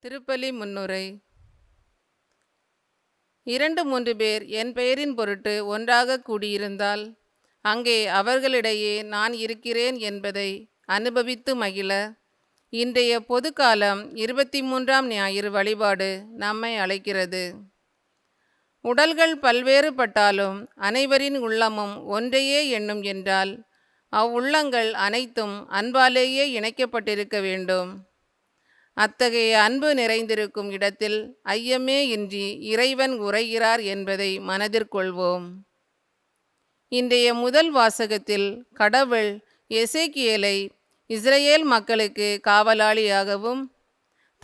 திருப்பலி முன்னுரை. 2-3 பேர் என் பெயரின் பொருட்டு ஒன்றாக கூடியிருந்தால் அங்கே அவர்களிடையே நான் இருக்கிறேன் என்பதை அனுபவித்து மகிழ இன்றைய பொதுக்காலம் 23ஆம் ஞாயிறு வழிபாடு நம்மை அழைக்கிறது. உடல்கள் பல்வேறுபட்டாலும் அனைவரின் உள்ளமும் ஒன்றையே எண்ணும் என்றால் அவ்வுள்ளங்கள் அனைத்தும் அன்பாலேயே இணைக்கப்பட்டிருக்க வேண்டும். அத்தகைய அன்பு நிறைந்திருக்கும் இடத்தில் ஐயமே இன்றி இறைவன் உறைகிறார் என்பதை மனதிற்கொள்வோம். இன்றைய முதல் வாசகத்தில் கடவுள் எசேக்கியேலை இஸ்ரேல் மக்களுக்கு காவலாளியாகவும்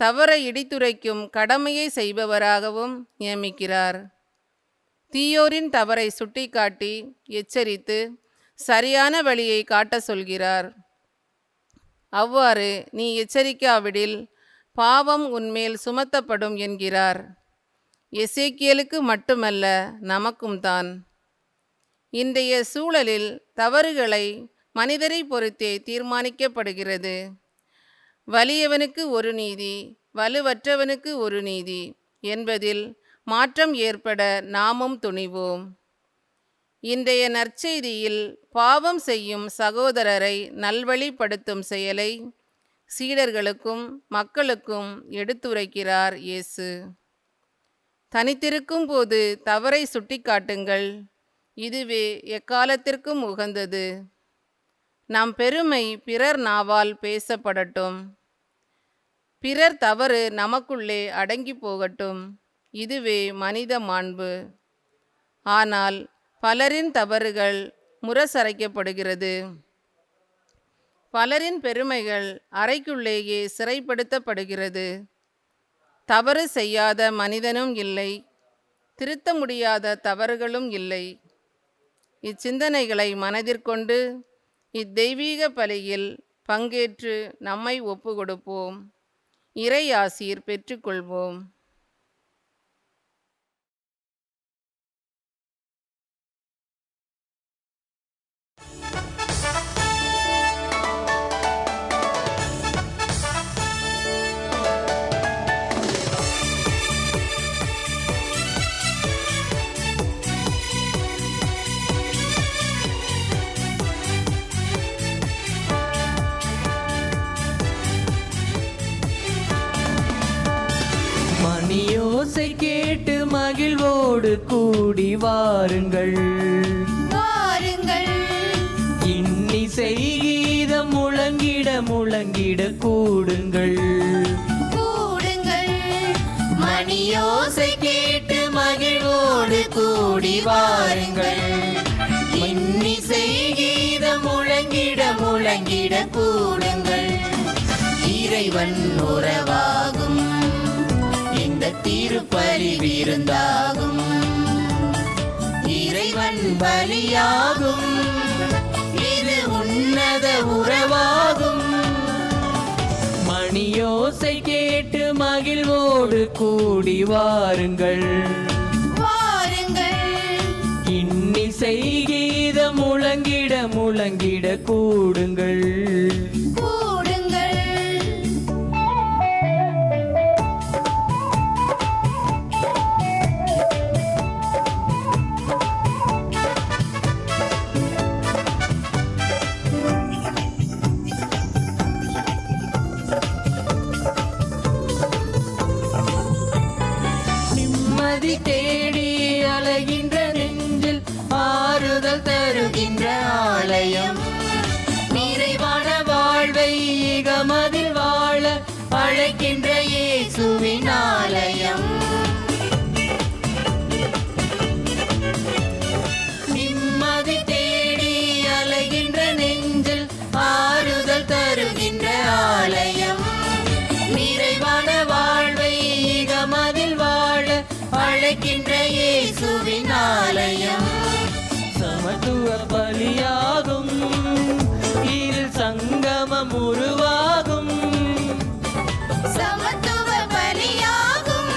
தவறை இடித்துரைக்கும் கடமையை செய்பவராகவும் நியமிக்கிறார். தீயோரின் தவறை சுட்டிக்காட்டி எச்சரித்து சரியான வழியை காட்ட சொல்கிறார். அவ்வாறு நீ எச்சரிக்காவிடில் பாவம் உன்மேல் சுமத்தப்படும் என்கிறார். எசேக்கியேலுக்கு மட்டுமல்ல, நமக்கும் தான். இன்றைய சூழலில் தவறுகளை மனிதரை பொறுத்தே தீர்மானிக்கப்படுகிறது. வலியவனுக்கு ஒரு நீதி, வலுவற்றவனுக்கு ஒரு நீதி என்பதில் மாற்றம் ஏற்பட நாமும் துணிவோம். இன்றைய நற்செய்தியில் பாவம் செய்யும் சகோதரரை நல்வழிப்படுத்தும் செயலை சீடர்களுக்கும் மக்களுக்கும் எடுத்துரைக்கிறார் இயேசு. தனித்திருக்கும் போது தவறை சுட்டிக்காட்டுங்கள், இதுவே எக்காலத்திற்கும் உகந்தது. நம் பெருமை பிறர் நாவால் பேசப்படட்டும். பிறர் தவறு நமக்குள்ளே அடங்கி போகட்டும், இதுவே மனித மாண்பு. ஆனால் பலரின் தவறுகள் முரசறைக்கப்படுகிறது. பலரின் பெருமைகள் அறைக்குள்ளேயே சிறைப்படுத்தப்படுகிறது. தவறு செய்யாத மனிதனும் இல்லை, திருத்த முடியாத தவறுகளும் இல்லை. இச்சிந்தனைகளை மனதிற்கொண்டு இத்தெய்வீக பலியில் பங்கேற்று நம்மை ஒப்பு கொடுப்போம். இறை ஆசீர் பெற்றுக்கொள்வோம். மணியோசை கேட்டு மகிழ்வோடு கூடி வாருங்கள், வாருங்கள். இன்னிசை கீதம் முழங்கிட முழங்கிட கூடுங்கள், கூடுங்கள். மணியோசை கேட்டு மகிழ்வோடு கூடி வாருங்கள். இன்னிசை கீதம் முழங்கிட முழங்கிட கூடுங்கள். இறைவன் உறவாகும் இந்த திருப்பலி விருந்தாகும். இறைவன் பலியாகும், இது உன்னத உறவாகும். மணியோசை கேட்டு மகிழ்வோடு கூடி வாருங்கள், வாருங்கள். இன்னிசை கீதம் முழங்கிட முழங்கிட கூடுங்கள், கூடுங்கள். நிம்மதி தேடி அலைகின்ற நெஞ்சில் ஆறுதல் தருகின்ற ஆலயம். நிறைவான வாழ்வை இகமதில் வாழ அழைக்கின்ற இயேசுவின் ஆலயம். நிம்மதி தேடி அலைகின்ற நெஞ்சில் ஆறுதல் தருகின்ற ஆலயம். நிறைவான வாழ்வை இகமதில் வாழ அழைக்கின்ற இயேசுவின் ஆலயம். சமத்துவ பலியாகும், இரு சங்கமம் உருவாகும். சமத்துவ பலியாகும்,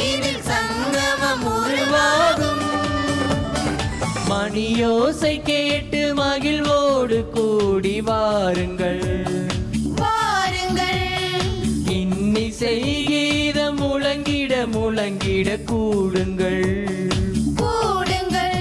இதில் சங்கமம் உருவாகும். மணியோசை கேட்டு மகிழ்வோடு கூடி வாருங்கள், வாருங்கள். இன்னிசை செய்கீதம் முழங்கிட முழங்கிட கூடுங்கள். கூடுங்கள்.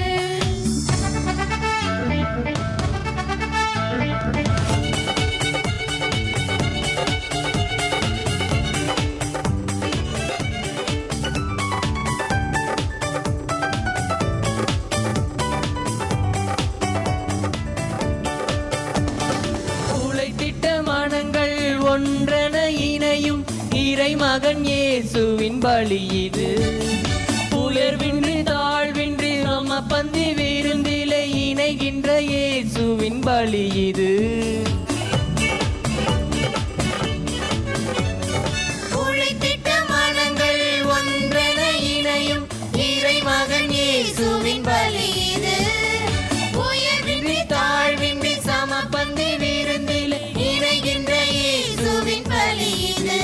உழைத்திட்ட மனங்கள் ஒன்றென இணையும் இறைமகன் இயேசுவின் பலி இது. உயர்வின்றி தாழ்வின்றி சமபந்தி விருந்திலே இணைகின்ற இயேசுவின் பலி இது. உழைத்திட்ட மனங்கள் ஒன்றென இணையும் இறைமகன் இயேசுவின் பலி இது. உயர்வின்றி தாழ்வின்றி சமபந்தி விருந்தில் இணைகின்ற இயேசுவின் பலி இது.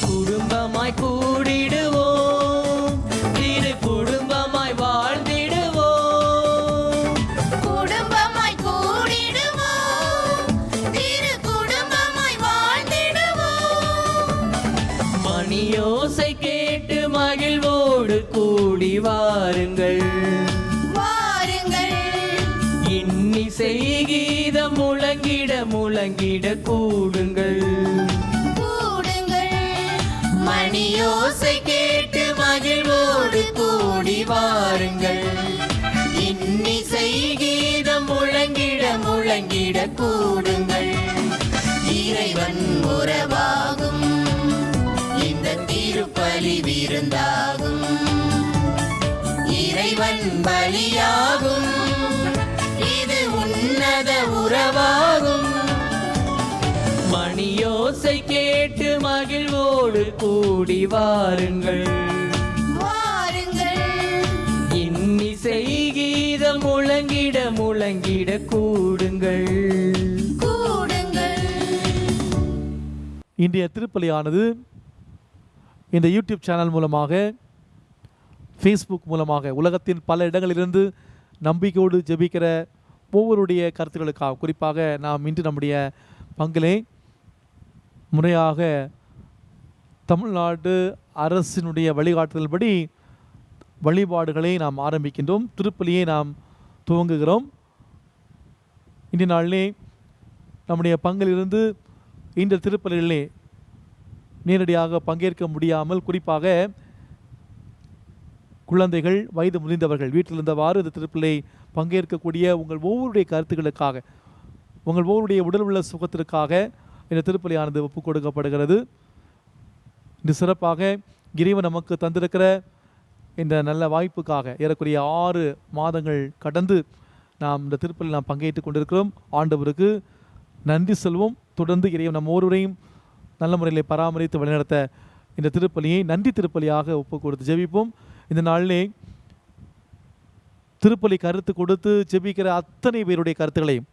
குடும்பமாய் கூடிடுவோம், திரு குடும்பமாய் வாழ்ந்திடுவோம். குடும்பமாய் கூடிடுவோம், திரு குடும்பமாய் வாழ்ந்திடுவோம். மணியோசை கேட்டு மகிழ்வோடு கூடி வாருங்கள். வாருங்கள். இன்னிசை கீதம் முழங்கிட முழங்கிட கூடுங்கள். கூடுங்கள். மணியோசை கேட்டு மகிழ்வோடு கூடி வாருங்கள். இன்னிசை கீதம் முழங்கிட முழங்கிட கூடுங்கள். இறைவன் உறவாகும் இந்த திருப்பலி விருந்தாகும். இறைவன் பலியாகும் இது உன்னத உறவாகும். மணியோசை கேட்டு மகிழ்வோடு கூடி வாருங்கள். வாருங்கள். இன்னிசை கீதம் முழங்கிட முழங்கிட கூடுங்கள். கூடுங்கள். இன்றைய திருப்பலியானது இந்த யூடியூப் சேனல் மூலமாக, ஃபேஸ்புக் மூலமாக உலகத்தின் பல இடங்களிலிருந்து நம்பிக்கையோடு ஜெபிக்கிற ஒவ்வொருடைய கருத்துக்களுக்காக, குறிப்பாக நாம் இன்று நம்முடைய பங்கிலே முறையாக தமிழ்நாடு அரசினுடைய வழிகாட்டுதல்படி வழிபாடுகளை நாம் ஆரம்பிக்கின்றோம். திருப்பலியை நாம் துவங்குகிறோம். இன்றைய நாளிலே நம்முடைய பங்கிலிருந்து இந்த திருப்பலிகளிலே நேரடியாக பங்கேற்க முடியாமல், குறிப்பாக குழந்தைகள், வயது முதிர்ந்தவர்கள் வீட்டில் இருந்தவாறு இந்த திருப்பலியை பங்கேற்கக்கூடிய உங்கள் ஒவ்வொருடைய கருத்துக்களுக்காக, உங்கள் ஒவ்வொருடைய உடல் உள்ள சுகத்திற்காக இந்த திருப்பலியானது ஒப்புக் கொடுக்கப்படுகிறது. இது சிறப்பாக இறைவன் நமக்கு தந்திருக்கிற இந்த நல்ல வாய்ப்புக்காக ஏறக்குறைய 6 மாதங்கள் கடந்து நாம் இந்த திருப்பலியில் நாம் பங்கேற்று கொண்டிருக்கிறோம். ஆண்டவருக்கு நன்றி சொல்வோம். தொடர்ந்து இறைவன் நம்ம ஒருவரையும் நல்ல முறையில் பராமரித்து வழிநடத்த இந்த திருப்பலியை நன்றி திருப்பலியாக ஒப்புக் கொடுத்து ஜெபிப்போம். இந்த நாளிலே திருப்பலி கருத்து கொடுத்து ஜெபிக்கிற அத்தனை பேருடைய கருத்துக்களையும்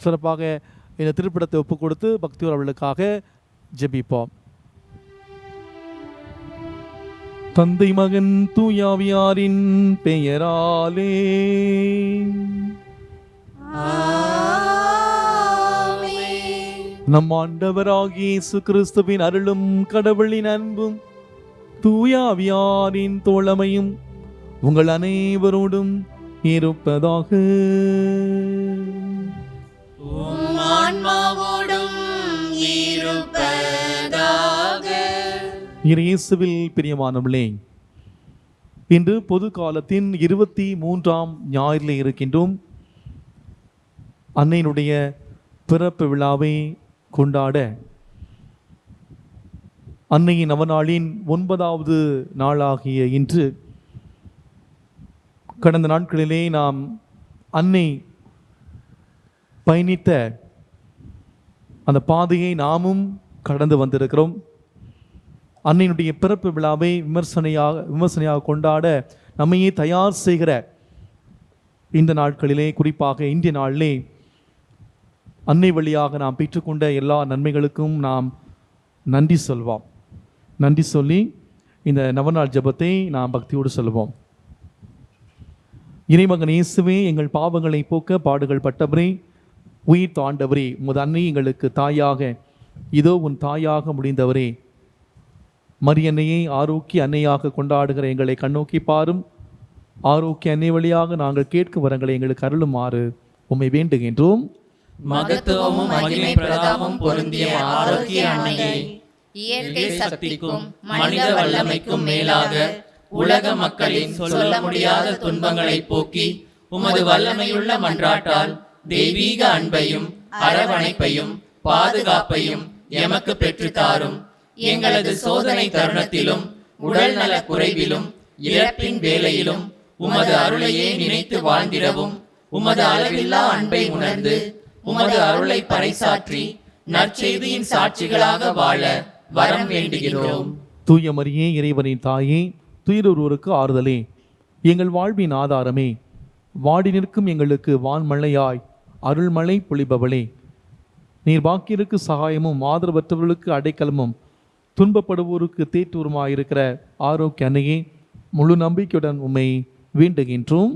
சிறப்பாக இந்த திருப்பிடத்தை ஒப்புக் கொடுத்து பக்தியோர் அவர்களுக்காக ஜெபிப்போம். தந்தை மகன் தூயாவியாரின் பெயராலே நம் ஆண்டவராகிய இயேசு கிறிஸ்துவின் அருளும் கடவுளின் அன்பும் தூயாவியாரின் தோழமையும் உங்கள் அனைவரோடும் இருப்பதாக. ஆன்மாவோடும் இருப்பதாக. இயேசுவில் பிரியமானவர்களே, இன்று பொது காலத்தின் 23ஆம் ஞாயிறில் இருக்கின்றோம். அன்னையினுடைய பிறப்பு விழாவை கொண்டாட அன்னையின் நவநாளின் 9வது நாளாகிய இன்று, கடந்த நாட்களிலே நாம் அன்னை பயணித்த அந்த பாதையை நாமும் கடந்து வந்திருக்கிறோம். அன்னையினுடைய பிறப்பு விழாவை விமர்சனையாக கொண்டாட நம்மையே தயார் செய்கிற இந்த நாட்களிலே, குறிப்பாக இந்திய நாளிலே அன்னை வழியாக நாம் பெற்றுக்கொண்ட எல்லா நன்மைகளுக்கும் நாம் நன்றி சொல்வோம். நன்றி சொல்லி இந்த நவநாள் ஜெபத்தை நாம் பக்தியோடு சொல்வோம். இறைமகன் இயேசுவே, எங்கள் பாவங்களை போக்க பாடுகள் பட்டவரே, உயிர் தாண்டவரே, உமது அன்னை எங்களுக்கு தாயாக, இதோ உன் தாயாக முடிந்தவரே, மரியன்னையை ஆரோக்கிய அன்னையாக கொண்டாடுகிற எங்களை கண்ணோக்கி பாரும். ஆரோக்கிய அன்னை வழியாக நாங்கள் கேட்கும் வரங்களை எங்களுக்கு அருளுமாறு உம்மை வேண்டுகின்றோம். மகத்துவமும் மகிமை பிரதாபமும் பொருந்திய ஆரோக்கிய அன்னையே, இயற்கை சக்திக்கும் மனித வல்லமைக்கும் மேலாக உலக மக்களின் சொல்ல முடியாத துன்பங்களை போக்கி உமது வல்லமையுள்ள மன்றாட்டால் தெய்வீக அன்பையும் அரவணைப்பையும் பாதுகாப்பையும் எமக்கு பெற்று தாரும். எங்களது சோதனை தருணத்திலும் உடல் நல குறைவிலும் இறப்பின் வேளையிலும் உமது அருளையே நினைத்து வாழ்ந்திடவும் உமது அளவில்லா அன்பை உணர்ந்து உமது அருளை பறைசாற்றி நற்செய்தியின் சாட்சிகளாக வாழ வரம் வேண்டுகிறோம். தூய மரியே, இறைவனின் தாயே, துயருவோருக்கு ஆறுதலே, எங்கள் வாழ்வின் ஆதாரமே, வாடி நிற்கும் எங்களுக்கு வான்மழையாய் அருள்மழை பொழிபவளே, நீர் பாக்கியருக்கு சகாயமும் ஆதரவற்றவர்களுக்கு அடைக்கலமும் துன்பப்படுவோருக்கு தேற்றுவருமாயிருக்கிற ஆரோக்கிய அன்னையே, முழு நம்பிக்கையுடன் உம்மை வேண்டுகின்றோம்.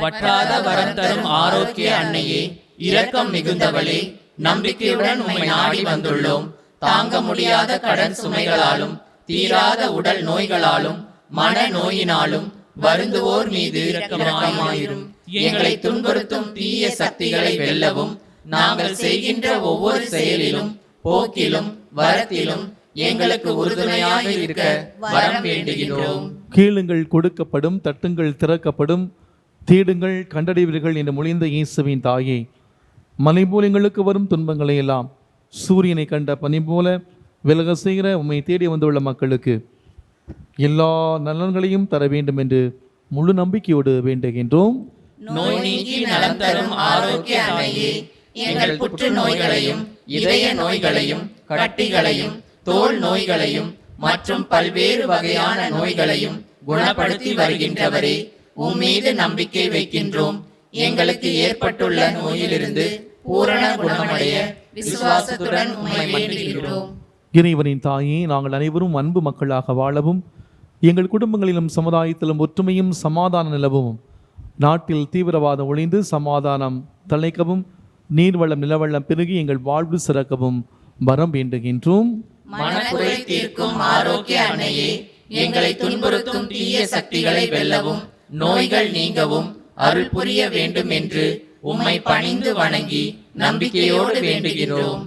வற்றாத வரம் தரும் ஆரோக்கிய அன்னையே, இரக்கம் மிகுந்தவளே, நம்பிக்கையுடன் உம்மை நாடி வந்துள்ளோம். தாங்க முடியாத கடன் சுமைகளாலும் தீராத உடல் நோய்களாலும் மன நோயினாலும் வருந்துவோர் மீது இரக்கமாயிரும். எங்களை துன்புறுத்தும் தீய சக்திகளை வெல்லவும் நாங்கள் செய்கின்ற ஒவ்வொரு செயலிலும் போக்கிலும் வரத்திலும் எங்களுக்கு உறுதுணையாக இருக்க வரம் வேண்டுகிறோம். கேளுங்கள் கொடுக்கப்படும், தட்டுங்கள் திறக்கப்படும், தேடுங்கள் கண்டடைவீர்கள் என்று மொழிந்த இயேசுவின் தாயே, மலை போல் எங்களுக்கு வரும் துன்பங்களை எல்லாம் சூரியனை கண்ட பனி போல விலக செய்கிற உம்மை தேடி வந்துள்ள மக்களுக்கு எல்லா நலன்களையும் தர வேண்டும் என்று முழு நம்பிக்கையோடு வேண்டுகின்றோம். நோய் நீக்கி நலம் தரும் ஆரோக்கிய அன்னையே, எங்கள் புற்று நோய்களையும் இதய நோய்களையும் கட்டிகளையும் தோல் நோய்களையும் மற்றும் பல்வேறு வகையான நோய்களையும் குணப்படுத்தி வருகின்றவரே, உம்மீது நம்பிக்கை வைக்கின்றோம். எங்களுக்கு ஏற்பட்டுள்ள நோயிலிருந்து பூரண குணமடைய விசுவாசத்துடன் உம்மை வேண்டுகிறோம். இறைவனின் தாயே, நாங்கள் அனைவரும் அன்பு மக்களாக வாழவும் எங்கள் குடும்பங்களிலும் சமுதாயத்திலும் ஒற்றுமையும் சமாதான நிலவும் நாட்டில் தீவிரவாதம் ஒழிந்து சமாதானம் தழைக்கவும் நீர்வளம் நிலவளம் பெருகி எங்கள் வாழ்வு சிறக்கவும் வரம் வேண்டுகின்றோம். மனக்குறை தீர்க்கும் ஆரோக்கிய அன்னையே, எங்களை துன்புறுத்தும் தீய சக்திகளை வெல்லவும் நோய்கள் நீங்கவும் அருள் புரிய வேண்டும் என்று உம்மை பணிந்து வணங்கி நம்பிக்கையோடு வேண்டுகிறோம்.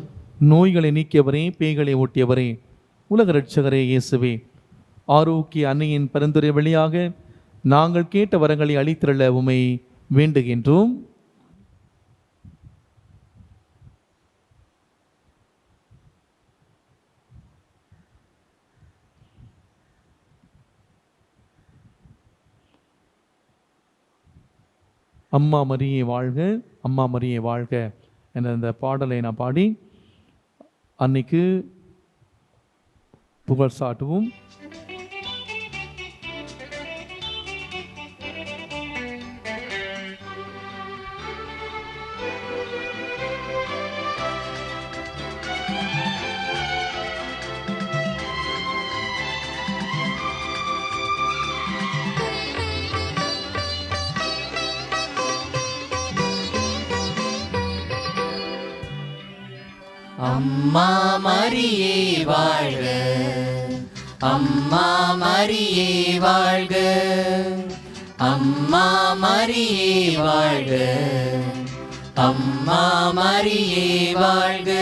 நோய்களை நீக்கியவரே, பேய்களை ஓட்டியவரே, உலக இரட்சகரே இயேசுவே, ஆரோக்கிய அன்னையின் பரிந்துரை வழியாக நாங்கள் கேட்ட வரங்களை அளித்திரள உம்மை வேண்டுகின்றோம். அம்மா மரியே வாழ்க, அம்மா மரியே வாழ்க என்ற இந்த பாடலை நான் பாடி அன்னைக்கு புகழ் சாட்டுவோம். அம்மா மரியே வாழ்க, அம்மா மரியே வாழ்க, அம்மா மரியே வாழ்க, அம்மா மரியே வாழ்க,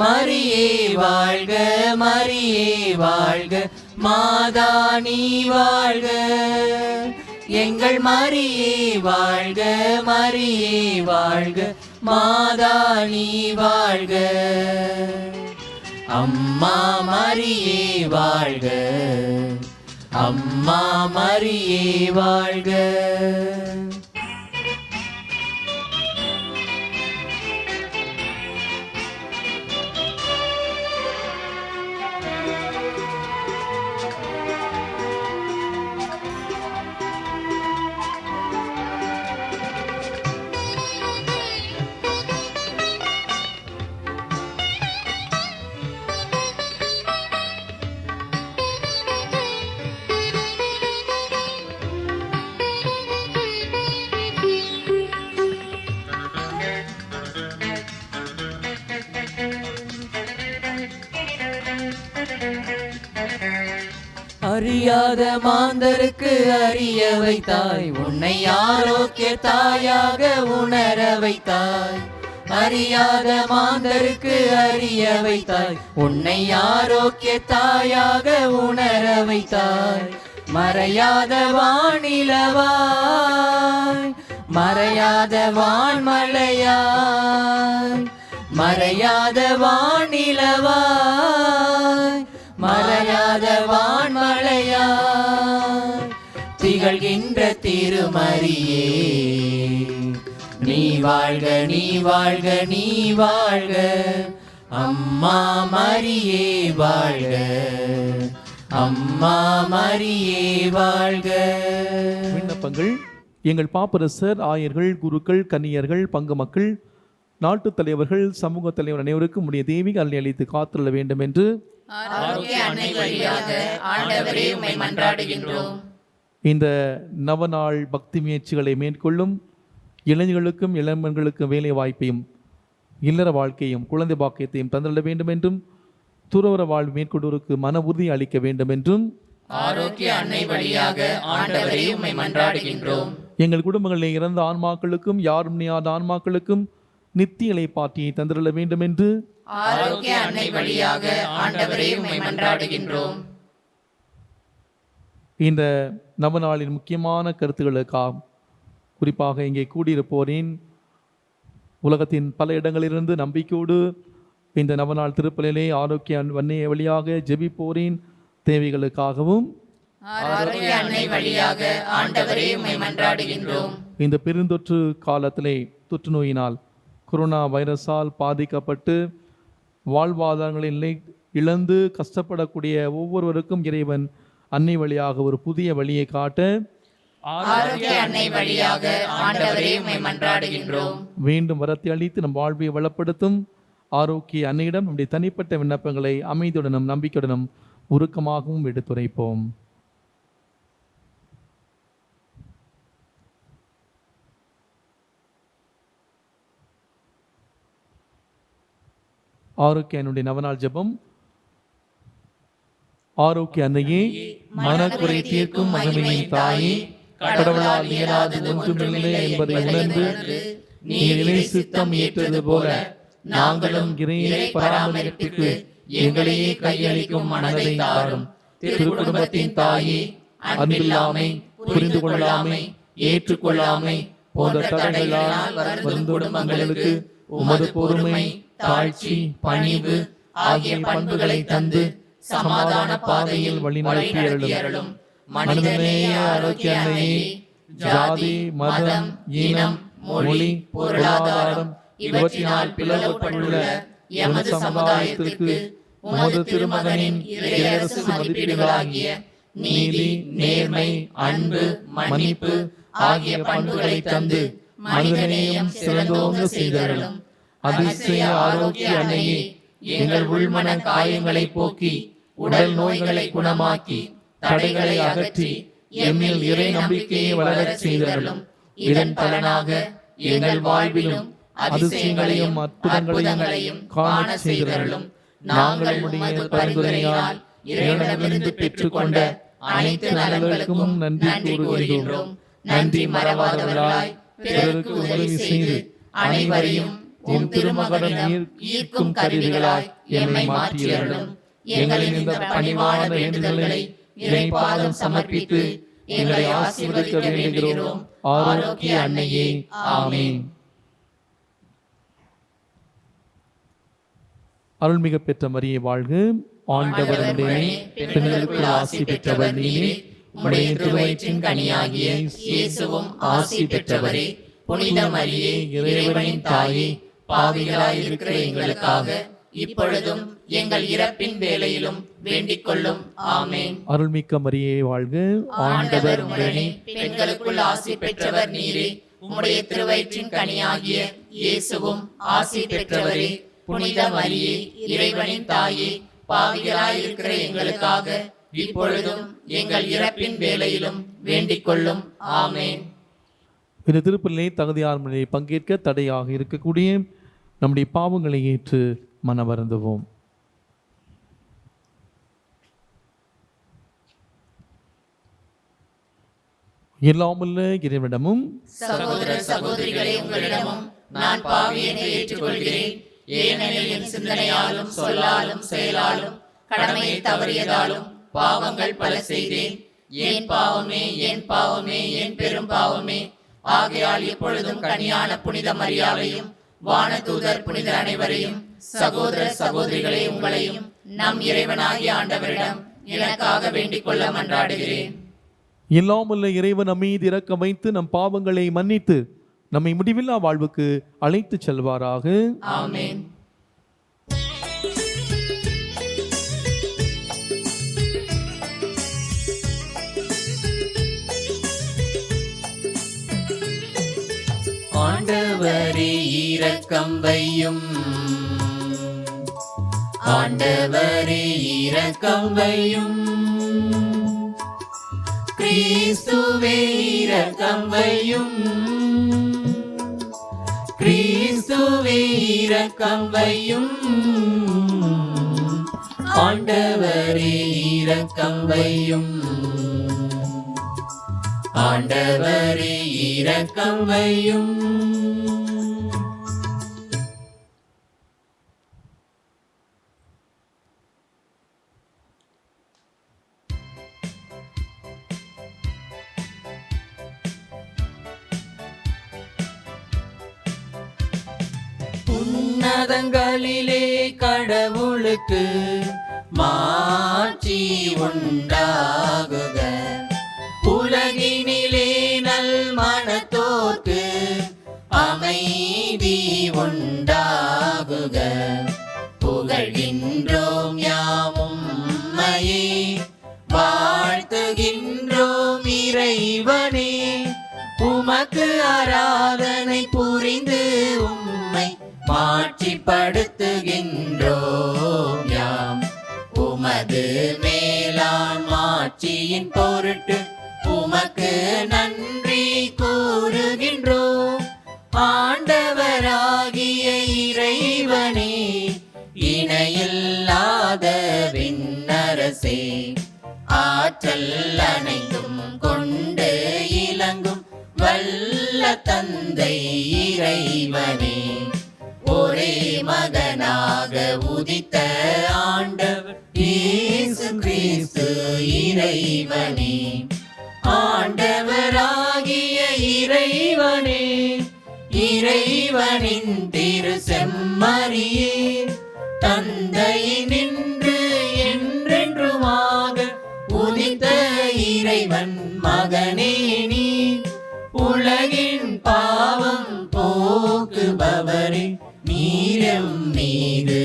மரியே வாழ்க, மரியே வாழ்க, மாதா நீ வாழ்க, எங்கள் மரியே வாழ்க, மரியே வாழ்க, மாதா நீ வாழ்க. அம்மா மரியே வாழ்க, அம்மா மரியே வாழ்க. அறியாத மாந்தருக்கு அறிய வைத்தாய், உன்னை ஆரோக்கிய தாயாக உணர வைத்தாய். அறியாத மாந்தருக்கு அறிய வைத்தாய், உன்னை ஆரோக்கிய தாயாக உணர வைத்தாய். மறையாத வானிலவாய், மறையாத வான்மழையாய், மறையாத வானிலவாய், மறையாத வான்மழையாய், திகழ்கின்ற திருமரியே நீ வாழ்க, நீ வாழ்க, நீ வாழ்க. அம்மா மரியே வாழ்க, அம்மா மரியே வாழ்க. விண்ணப்பங்கள். எங்கள் பாப்பரசர், ஆயர்கள், குருக்கள், கன்னியர்கள், பங்கு மக்கள், நாட்டுத் தலைவர்கள், சமூக தலைவர் அனைவருக்கும் உடைய தெய்வீக அருளை அளித்து காத்துள்ள வேண்டும் என்று ஆரோக்கிய அன்னை வழியாக ஆண்டவரே உம்மை மன்றாடுகின்றோம். இந்த நவநாள் பக்தி முயற்சிகளை மேற்கொள்ளும் இளைஞர்களுக்கும் இளம்பெண்களுக்கும் வேலை வாய்ப்பையும் இல்லற வாழ்க்கையும் குழந்தை பாக்கியத்தையும் தந்துள்ள வேண்டும் என்றும் துறவற வாழ்வு மேற்கொண்டோருக்கு மன உறுதி அளிக்க வேண்டும் என்றும் ஆரோக்கிய அன்னை வழியாக ஆண்டவரே உம்மை மன்றாடுகின்றோம். எங்கள் குடும்பங்களில் இறந்த ஆன்மாக்களுக்கும் யாரும் நீயாத ஆன்மாக்களுக்கும் நித்திய இளைப்பாற்றியை தந்துள்ள வேண்டும் என்று ஆரோக்கிய அன்னை வழியாக ஆண்டவரே உம்மை மன்றாடுகின்றோம். இந்த நவநாளின் முக்கியமான கருத்துக்களுக்காக குறிப்பாக இங்கே கூடியிருப்போரின் உலகத்தின் பல இடங்களிலிருந்து நம்பிக்கையோடு இந்த நவநாள் திருப்பலிலே ஆரோக்கிய அன்னை வழியாக ஜெபிப்போரின் தேவைகளுக்காகவும் ஆரோக்கிய அன்னை வழியாக ஆண்டவரே உம்மை மன்றாடுகின்றோம். இந்த பெருந்தொற்று காலத்திலே தொற்று நோயினால் கொரோனா வைரஸால் பாதிக்கப்பட்டு வாழ்வாதாரங்களில் இழந்து கஷ்டப்படக்கூடிய ஒவ்வொருவருக்கும் இறைவன் அன்னை வழியாக ஒரு புதிய வழியை காட்ட ஆரோக்கிய அன்னை வழியாக ஆண்டவரே உம்மை மன்றாடுகின்றோம். வேண்டும் வரத்தை அளித்து நம் வாழ்வை வளப்படுத்தும் ஆரோக்கிய அன்னையிடம் நம்முடைய தனிப்பட்ட விண்ணப்பங்களை அமைதியுடனும் நம்பிக்கையுடனும் உருக்கமாகவும் எடுத்துரைப்போம். ஆரோக்கிய அன்னையுடைய நவநாள் ஜெபம். ஆரோக்கிய அன்னையே, மனக்குறை தீர்க்கும் மகிமையின் தாயே, கடவுளால் இயலாது ஒன்றுமில்லை என்பதை உணர்ந்து நீர் இறை சித்தம் ஏற்றது போல நாங்களும் இறை பராமரிப்புக்கு எங்களையே கையளிக்கும் மனதை தாரும். திருக்குடும்பத்தின் தாயே, அன்பில்லாமை, புரிந்து கொள்ளாமை, ஏற்றுக்கொள்ளாமை போன்ற தடைகளால் வரும் குடும்பங்களுக்கு உமது பொறுமை, தாழ்ச்சி, பணிவு ஆகிய பண்புகளை தந்து சமாதான பாதையில் வழிநடத்தி அருளும். மனிதநேய ஆரோக்கிய அன்னையே, ஜாதி, மதம், இனம், மொழி, பொருளாதாரம் இவற்றினால் பிளவுபட்டுள்ள எமது சமுதாயத்திற்கு உமது திருமகனின் இறையரசு மதிப்பீடுகளாகிய நீதி, நேர்மை, அன்பு, மன்னிப்பு ஆகிய பண்புகளை தந்து மனிதநேயம் சிறந்தோங்க செய்தருளும். அதிசய ஆரோக்கிய அன்னையே, எங்கள் உள்மன காயங்களை போக்கி உடல் நோய்களை குணமாக்கி தடைகளை அகற்றி எம்மில் இறை நம்பிக்கையை வளரச் செய்தருளும். இதன் பலனாக எங்கள் வாழ்விலும் அதிசயங்களையும் அற்புதங்களையும் காண செய்தருளும். நாங்கள் உம்முடைய பரிந்துரையால் இறைவனிடமிருந்து பெற்றுக்கொண்ட அனைத்து நலன்களுக்கும் நன்றி கூறுகின்றோம். நன்றி மறவாதவர்களாய் பிறருக்கு உதவி செய்து அனைவரையும் உம் திருமகனுடன் ஈர்க்கும் கருவிகளாய் எம்மை மாற்றியருளும். எங்களின் இந்த பணிவான வேண்டுதல்களை இறைபாதம் சமர்ப்பித்து எங்களை ஆசீர்வதிக்க வேண்டுகிறோம். ஆரோக்கிய அன்னையே, ஆமென். அருள்மிக பெற்ற மரியே வாழ்க. ஆண்டவர் உடனே பெண்களுக்குள் ஆசி பெற்றவர் நீரே. உம்முடைய திருவயிற்றின் கனியாகிய இயேசுவும் ஆசி பெற்றவரே. புனித மரியே, இறைவனின் தாயே, பாவிகளாய் இருக்கிற எங்களுக்காக இப்பொழுதும் எங்கள் இறப்பின் வேளையிலும் வேண்டிக் கொள்ளும். ஆமென். அருள்மிக்க மரியே வாழ்க. ஆண்டவர் உடனே பெண்களுக்குள் ஆசி பெற்றவர் நீரே. உம்முடைய திருவயிற்றின் கனியாகிய இயேசுவும் ஆசி பெற்றவரே. புனித மரியே, இறைவனின் தாயே, பாவிகளாய் இருக்கிற எங்களுக்காக இப்பொழுதும் எங்கள் இறப்பின் வேளையிலும் வேண்டிக் கொள்ளும். ஆமென். இந்த திருப்பலிலே தகுதியார் முறையை பங்கேற்க தடையாக இருக்கக்கூடிய நம்முடைய பாவங்களை ஏற்று மனவருந்துவோம். எல்லாமுள்ள இறைவனிடமும் சகோதர சகோதரிகளே, உங்களிடமும் நான் பாவி என்று ஏற்றுக்கொள்கிறேன். ஏனெனில் என் சிந்தனையாலும் சொல்லாலும் செயலாலும் கடமையை தவறியதாலும் பாவங்கள் பல செய்தேன். என் பாவமே, என் பாவமே, என் பெரும் பாவமே. ஆகையால் இப்பொழுதும் கன்னியான புனித மரியாவையும் வானதூதர் புனிதர் அனைவரையும், சகோதர சகோதரிகளே, உங்களையும் நம் இறைவனாகிய ஆண்டவரிடம் எனக்காக வேண்டிக் கொள்ள மன்றாடுகிறேன். எல்லாமுள்ள இறைவன் நம் மீது இரக்கம் வைத்து நம் பாவங்களை மன்னித்து நம்மை முடிவில்லா வாழ்வுக்கு அழைத்து செல்வாராக. ஆமென். ஆண்டவரே இரக்கம் வையும், ஆண்டவரே இரக்கம் வையும். கிறிஸ்துவே இரக்கம் வையும், கிறிஸ்துவே இரக்கம் வையும். ஆண்டவரே இரக்கம் வையும், ஆண்டவரே இரக்கம் வையும். உன்னதங்களிலே கடவுளுக்கு மாட்சி உண்டாகுக. உலகினிலே நல் மனத்தோர்க்கு அமைதி உண்டாகுக. புகழ்கின்றோம் யாவும் உம்மையே, வாழ்த்துகின்றோம் இறைவனே. உமக்கு ஆராதனை புரிந்து உம்மை மாட்சிப்படுத்துகின்றோம் யாம். உமது மேலான் மாட்சியின் பொருட்டு உமக்கு நன்றி கூறுகின்றோம். ஆண்டவராகிய இறைவனே, இணையில்லாத விண்ணரசே, ஆற்றல் அனைத்தும் கொண்டு இலங்கும் வல்ல தந்தை இறைவனே, ஒரே மகனாக உதித்த ஆண்டவர் இயேசு கிறிஸ்து இறைவனே. ஆண்டவராகிய இறைவனே, இறைவனின் திரு செம்மறியே, தந்தையினின்று என்றென்றுமாக உதித்த இறைவன் மகனே நீ. உலகின் பாவம் போக்குபவரே, நீரம் மீது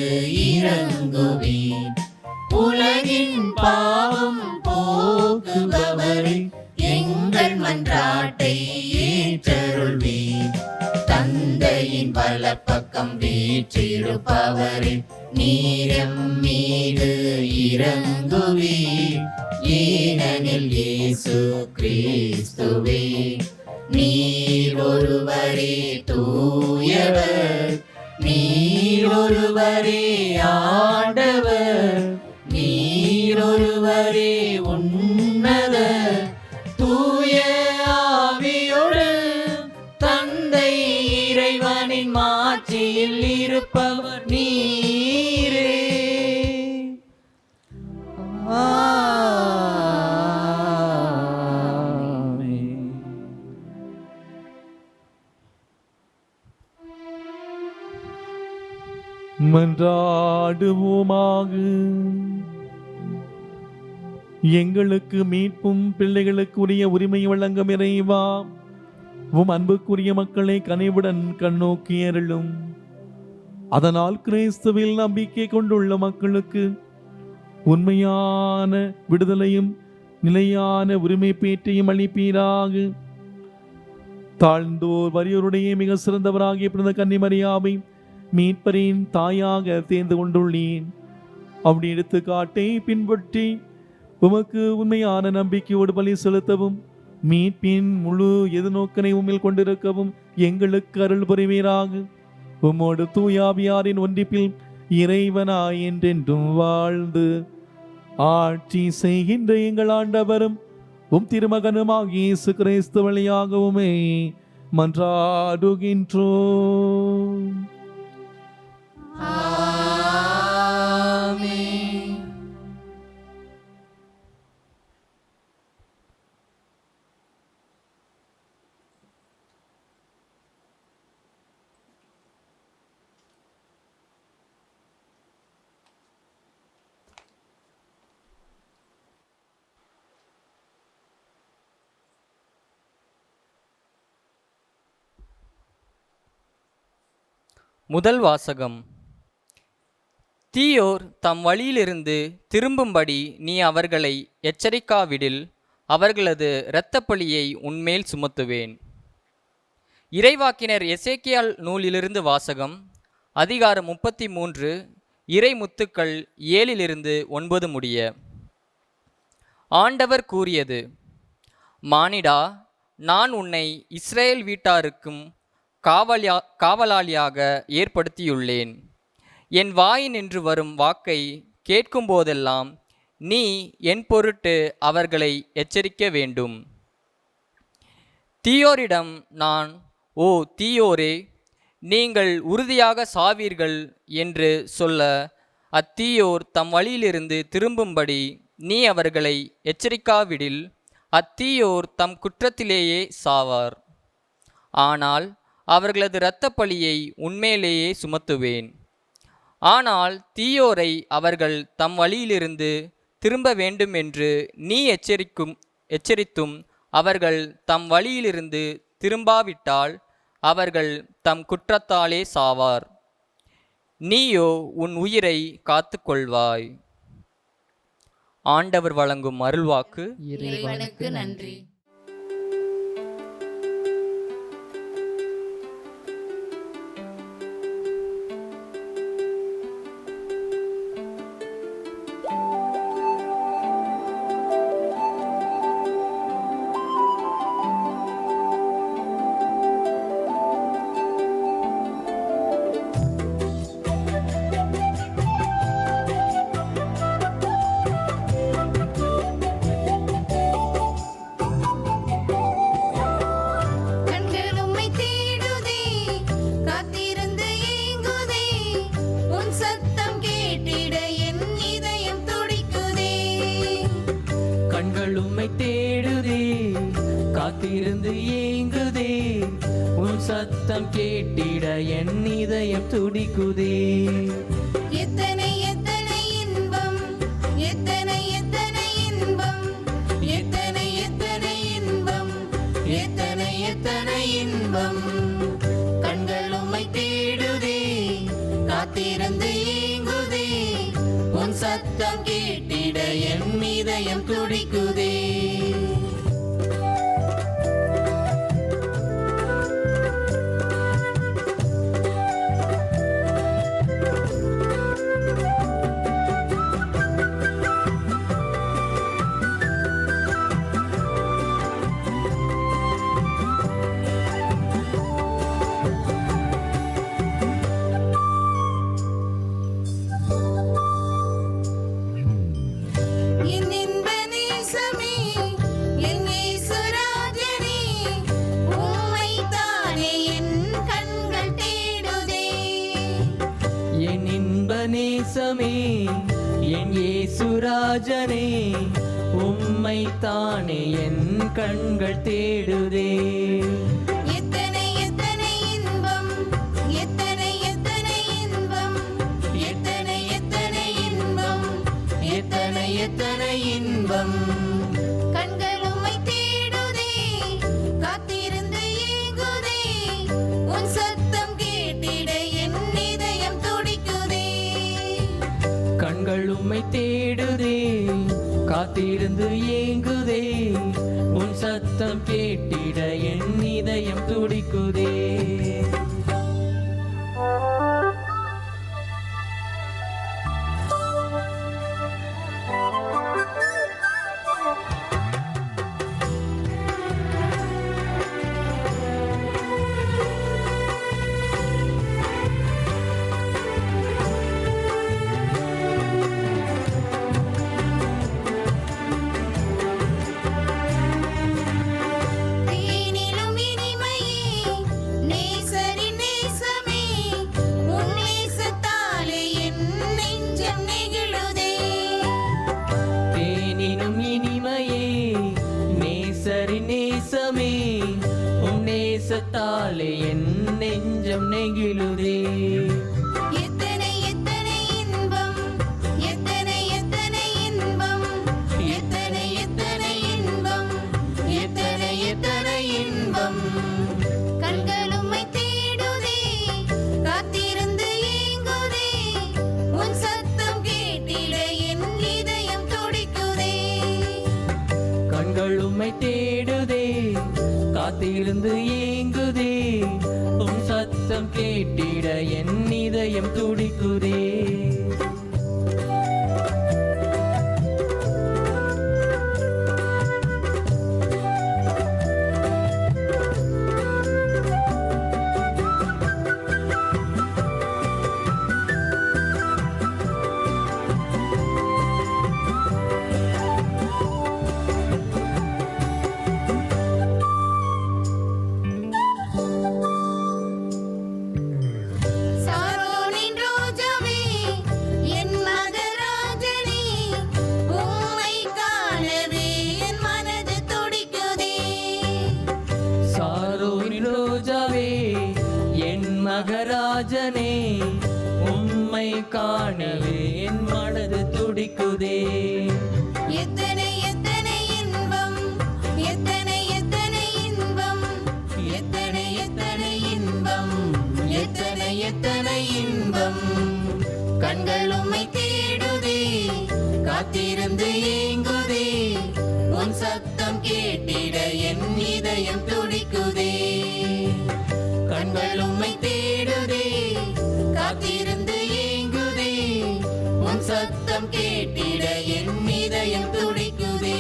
இறங்குவீர். உலகின் பாவம் போக்குபவரே, எங்கள் மன்றாட்டை ஏற்றருள்வீர். தந்தையின் வலப்பக்கம் வீற்றிருப்பவரே, நீரம் மீது இறங்குவீர். ஏனெனில் இயேசு கிறிஸ்துவே, நீர் ஒருவரே தூயவர், நீர் ஒருவரே ஆண்டவர், நீர் ஒருவரே உன்னத தூய ஆவியோடு தந்தை இறைவனின் மாட்சியில் இருப்பவர் நீரே. மன்றாடுவோமாக. எங்களுக்கு மீட்பும் பிள்ளைகளுக்குரிய உரிமை வழங்கும் இறைவா, உம் அன்புக்குரிய மக்களை கனிவுடன் கண்ணோக்கி அருளும். அதனால் கிறிஸ்துவில் நம்பிக்கை கொண்டுள்ள மக்களுக்கு உண்மையான விடுதலையும் நிலையான உரிமை பேற்றையும் அளிப்பீராக. தாழ்ந்தோர் வறியோருடைய மிக சிறந்தவராகிய பிறந்த கன்னிமரியாவை மீட்பரின் தாயாக தேர்ந்து கொண்டுள்ளேன். அவருடைய எடுத்துக்காட்டை பின்பற்றி உமக்கு உண்மையான நம்பிக்கையோடு பலி செலுத்தவும் மீட்பின் முழு எதிர்நோக்கனை உம்மில் கொண்டிருக்கவும் எங்களுக்கு அருள் புரிவீராக. உம்மோடு தூயாவியாரின் ஒன்றிப்பில் இறைவனாய் என்றென்றும் வாழ்ந்து ஆட்சி செய்கின்ற எங்கள் ஆண்டவரும் உம் திருமகனுமாகிய இயேசு கிறிஸ்து வழியாகவுமே மன்றாடுகின்றோம். முதல் வாசகம். தீயோர் தம் வழியிலிருந்து திரும்பும்படி நீ அவர்களை எச்சரிக்காவிடில் அவர்களது இரத்தப்பழியை உன்மேல் சுமத்துவேன். இறைவாக்கினர் எசேக்கியால் நூலிலிருந்து வாசகம். அதிகாரம் 33, இறை முத்துக்கள் 7-9 முடிய. ஆண்டவர் கூறியது: மானிடா, நான் உன்னை இஸ்ரேல் வீட்டாருக்கும் காவலாளியாக ஏற்படுத்தியுள்ளேன். என் வாயினின்று வரும் வாக்கை கேட்கும் போதெல்லாம் நீ என் பொருட்டு அவர்களை எச்சரிக்க வேண்டும். தீயோரிடம் நான், ஓ தீயோரே, நீங்கள் உறுதியாக சாவீர்கள் என்று சொல்ல, அத்தீயோர் தம் வழியிலிருந்து திரும்பும்படி நீ அவர்களை எச்சரிக்காவிடில் அத்தீயோர் தம் குற்றத்திலேயே சாவார். ஆனால் அவர்களது இரத்தப்பழியை உன்மேலேயே சுமத்துவேன். ஆனால் தீயோரை அவர்கள் தம் வழியிலிருந்து திரும்ப வேண்டும் என்று நீ எச்சரித்தும் அவர்கள் தம் வழியிலிருந்து திரும்பாவிட்டால் அவர்கள் தம் குற்றத்தாலே சாவார். நீயோ உன் உயிரை காத்து கொள்வாய். ஆண்டவர் வழங்கும் அருள்வாக்கு. இறைவனுக்கு நன்றி. காத்திருந்து ஏங்குதே, உன் சத்தம் கேட்டிட என் இதயம் துடிக்குதே. எத்தனை எத்தனை இன்பம், எத்தனை எத்தனை இன்பம், எத்தனை எத்தனை இன்பம், எத்தனை எத்தனை இன்பம். கண்கள் உம்மை தேடுதே, காத்திருந்து ஏங்குதே, உன் சத்தம் கேட்டிட என் இதயம் துடிக்குதே. என் இயேசுராஜனே, உம்மை தானே என் கண்கள் தேடுதே. எத்தனை எத்தனை இன்பம், எத்தனை எத்தனை இன்பம், எத்தனை எத்தனை இன்பம், எத்தனை எத்தனை இன்பம். கண்கள் உம்மை தேடுதே, காத்திருந்து ஏங்குதே, உன் சத்தம் கேட்டிட என் இதயம் துடிக்குதே. கண்கள் உம்மை தேடுதே, காத்திருந்து ஏங்குதே, உன் சத்தம் கேட்டிட என் இதயம் துடிக்குதே. நெஞ்சம் நெகிழுதே. எத்தனை எத்தனை இன்பம், எத்தனை எத்தனை இன்பம், எத்தனை எத்தனை இன்பம், எத்தனை எத்தனை இன்பம். கண்கள் உம்மை தேடுதே, காத்திருந்து ஏங்குதே, உன் சத்தம் கேட்டிட என் இதயம் துடிக்குதே. கண்கள் உம்மை தேடுதே, காத்திருந்து ஏங்குதே, உம் சத்தம் கேட்டிட என் இதயம் துடிக்குதே. சாரோனின் ரோஜாவே, என் மகராஜனே, உம்மை காணவே என் மனது துடிக்குதே. சாரோனின் ரோஜாவே, என் மகராஜனே, உம்மை காணவே என் மனது துடிக்குதே. எத்தனை எத்தனை இன்பம், எத்தனை எத்தனை இன்பம், எத்தனை எத்தனை இன்பம், எத்தனை எத்தனை இன்பம். கண்கள் உம்மை தேடுதே, காத்திருந்து ஏங்குதே, உன் சத்தம் கேட்டிட என் இதயம் துடிக்குதே. கண்கள் உம்மை தேடுதே, காத்திருந்து ஏங்குதே, உன் சத்தம் கேட்டிட என் இதயம் துடிக்குதே.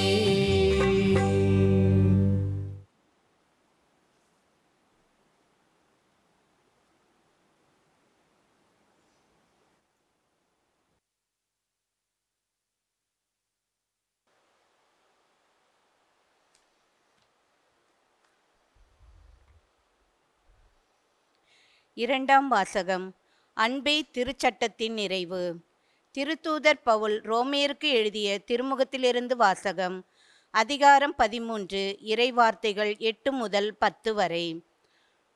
இரண்டாம் வாசகம். அன்பே திருச்சட்டத்தின் நிறைவு. திருத்தூதர் பவுல் ரோமேயருக்கு எழுதிய திருமுகத்திலிருந்து வாசகம். அதிகாரம் 13, இறைவார்த்தைகள் 8 முதல் 10 வரை.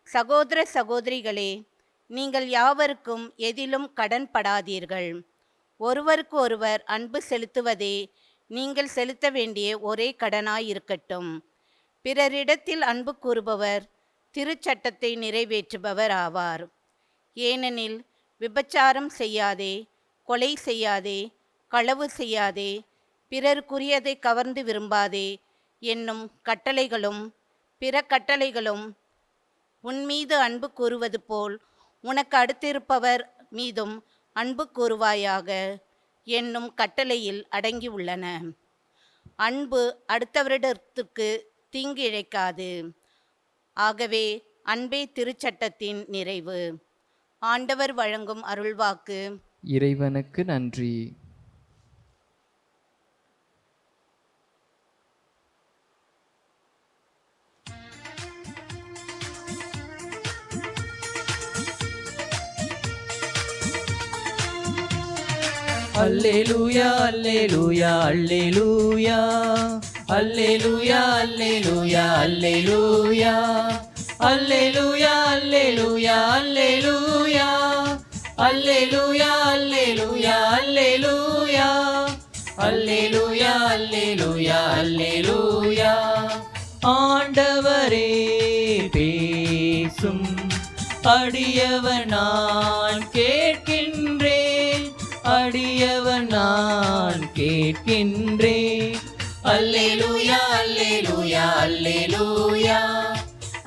சகோதர சகோதரிகளே, நீங்கள் யாவருக்கும் எதிலும் கடன்படாதீர்கள். ஒருவருக்கு ஒருவர் அன்பு செலுத்துவதே நீங்கள் செலுத்த வேண்டிய ஒரே கடனாயிருக்கட்டும். பிறரிடத்தில் அன்பு கூறுபவர் திருச்சட்டத்தை நிறைவேற்றுபவர் ஆவார். ஏனெனில் விபச்சாரம் செய்யாதே, கொலை செய்யாதே, களவு செய்யாதே, பிறருக்குரியதை கவர்ந்து விரும்பாதே என்னும் கட்டளைகளும் பிற கட்டளைகளும் உன்மீது அன்பு கூறுவது போல் உனக்கு அடுத்திருப்பவர் மீதும் அன்பு கூறுவாயாக என்னும் கட்டளையில் அடங்கியுள்ளன. அன்பு அடுத்தவரிடத்திற்கு தீங்கு இழைக்காது. ஆகவே அன்பே திருச்சட்டத்தின் நிறைவு. ஆண்டவர் வழங்கும் அருள்வாக்கு. இறைவனுக்கு நன்றி. அல்லேலூயா அல்லேலூயா அல்லேலூயா அல்லேலூயா அல்லேலூயா அல்லேலூயா அல்லேலூயா அல்லேலூயா அல்லேலூயா அல்லேலூயா அல்லேலூயா அல்லேலூயா அல்லேலூயா அல்லேலூயா அல்லேலூயா. ஆண்டவரே பேசும், அடியவன் நான் கேட்கின்றேன், அடியவன் நான் கேட்கின்றேன். அல்லேலூயா அல்லேலூயா அல்லேலூயா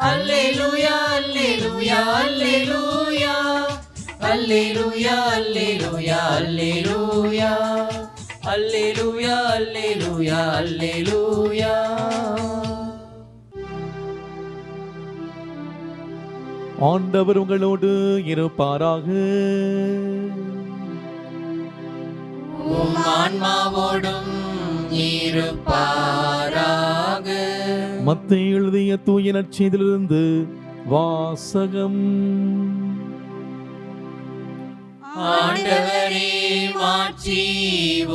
அல்லேலூயா அல்லேலூயா அல்லேலூயா அல்லேலூயா அல்லேலூயா அல்லேலூயா அல்லேலூயா அல்லேலூயா அல்லேலூயா. ஆண்டவர் உங்களோடு இருப்பாராக. உம் ஆன்மாவோடும் இருப்பாராக. மத்தேயு எழுதிய தூய நற்செய்தியிலிருந்து வாசகம். ஆண்டவரே மாட்சி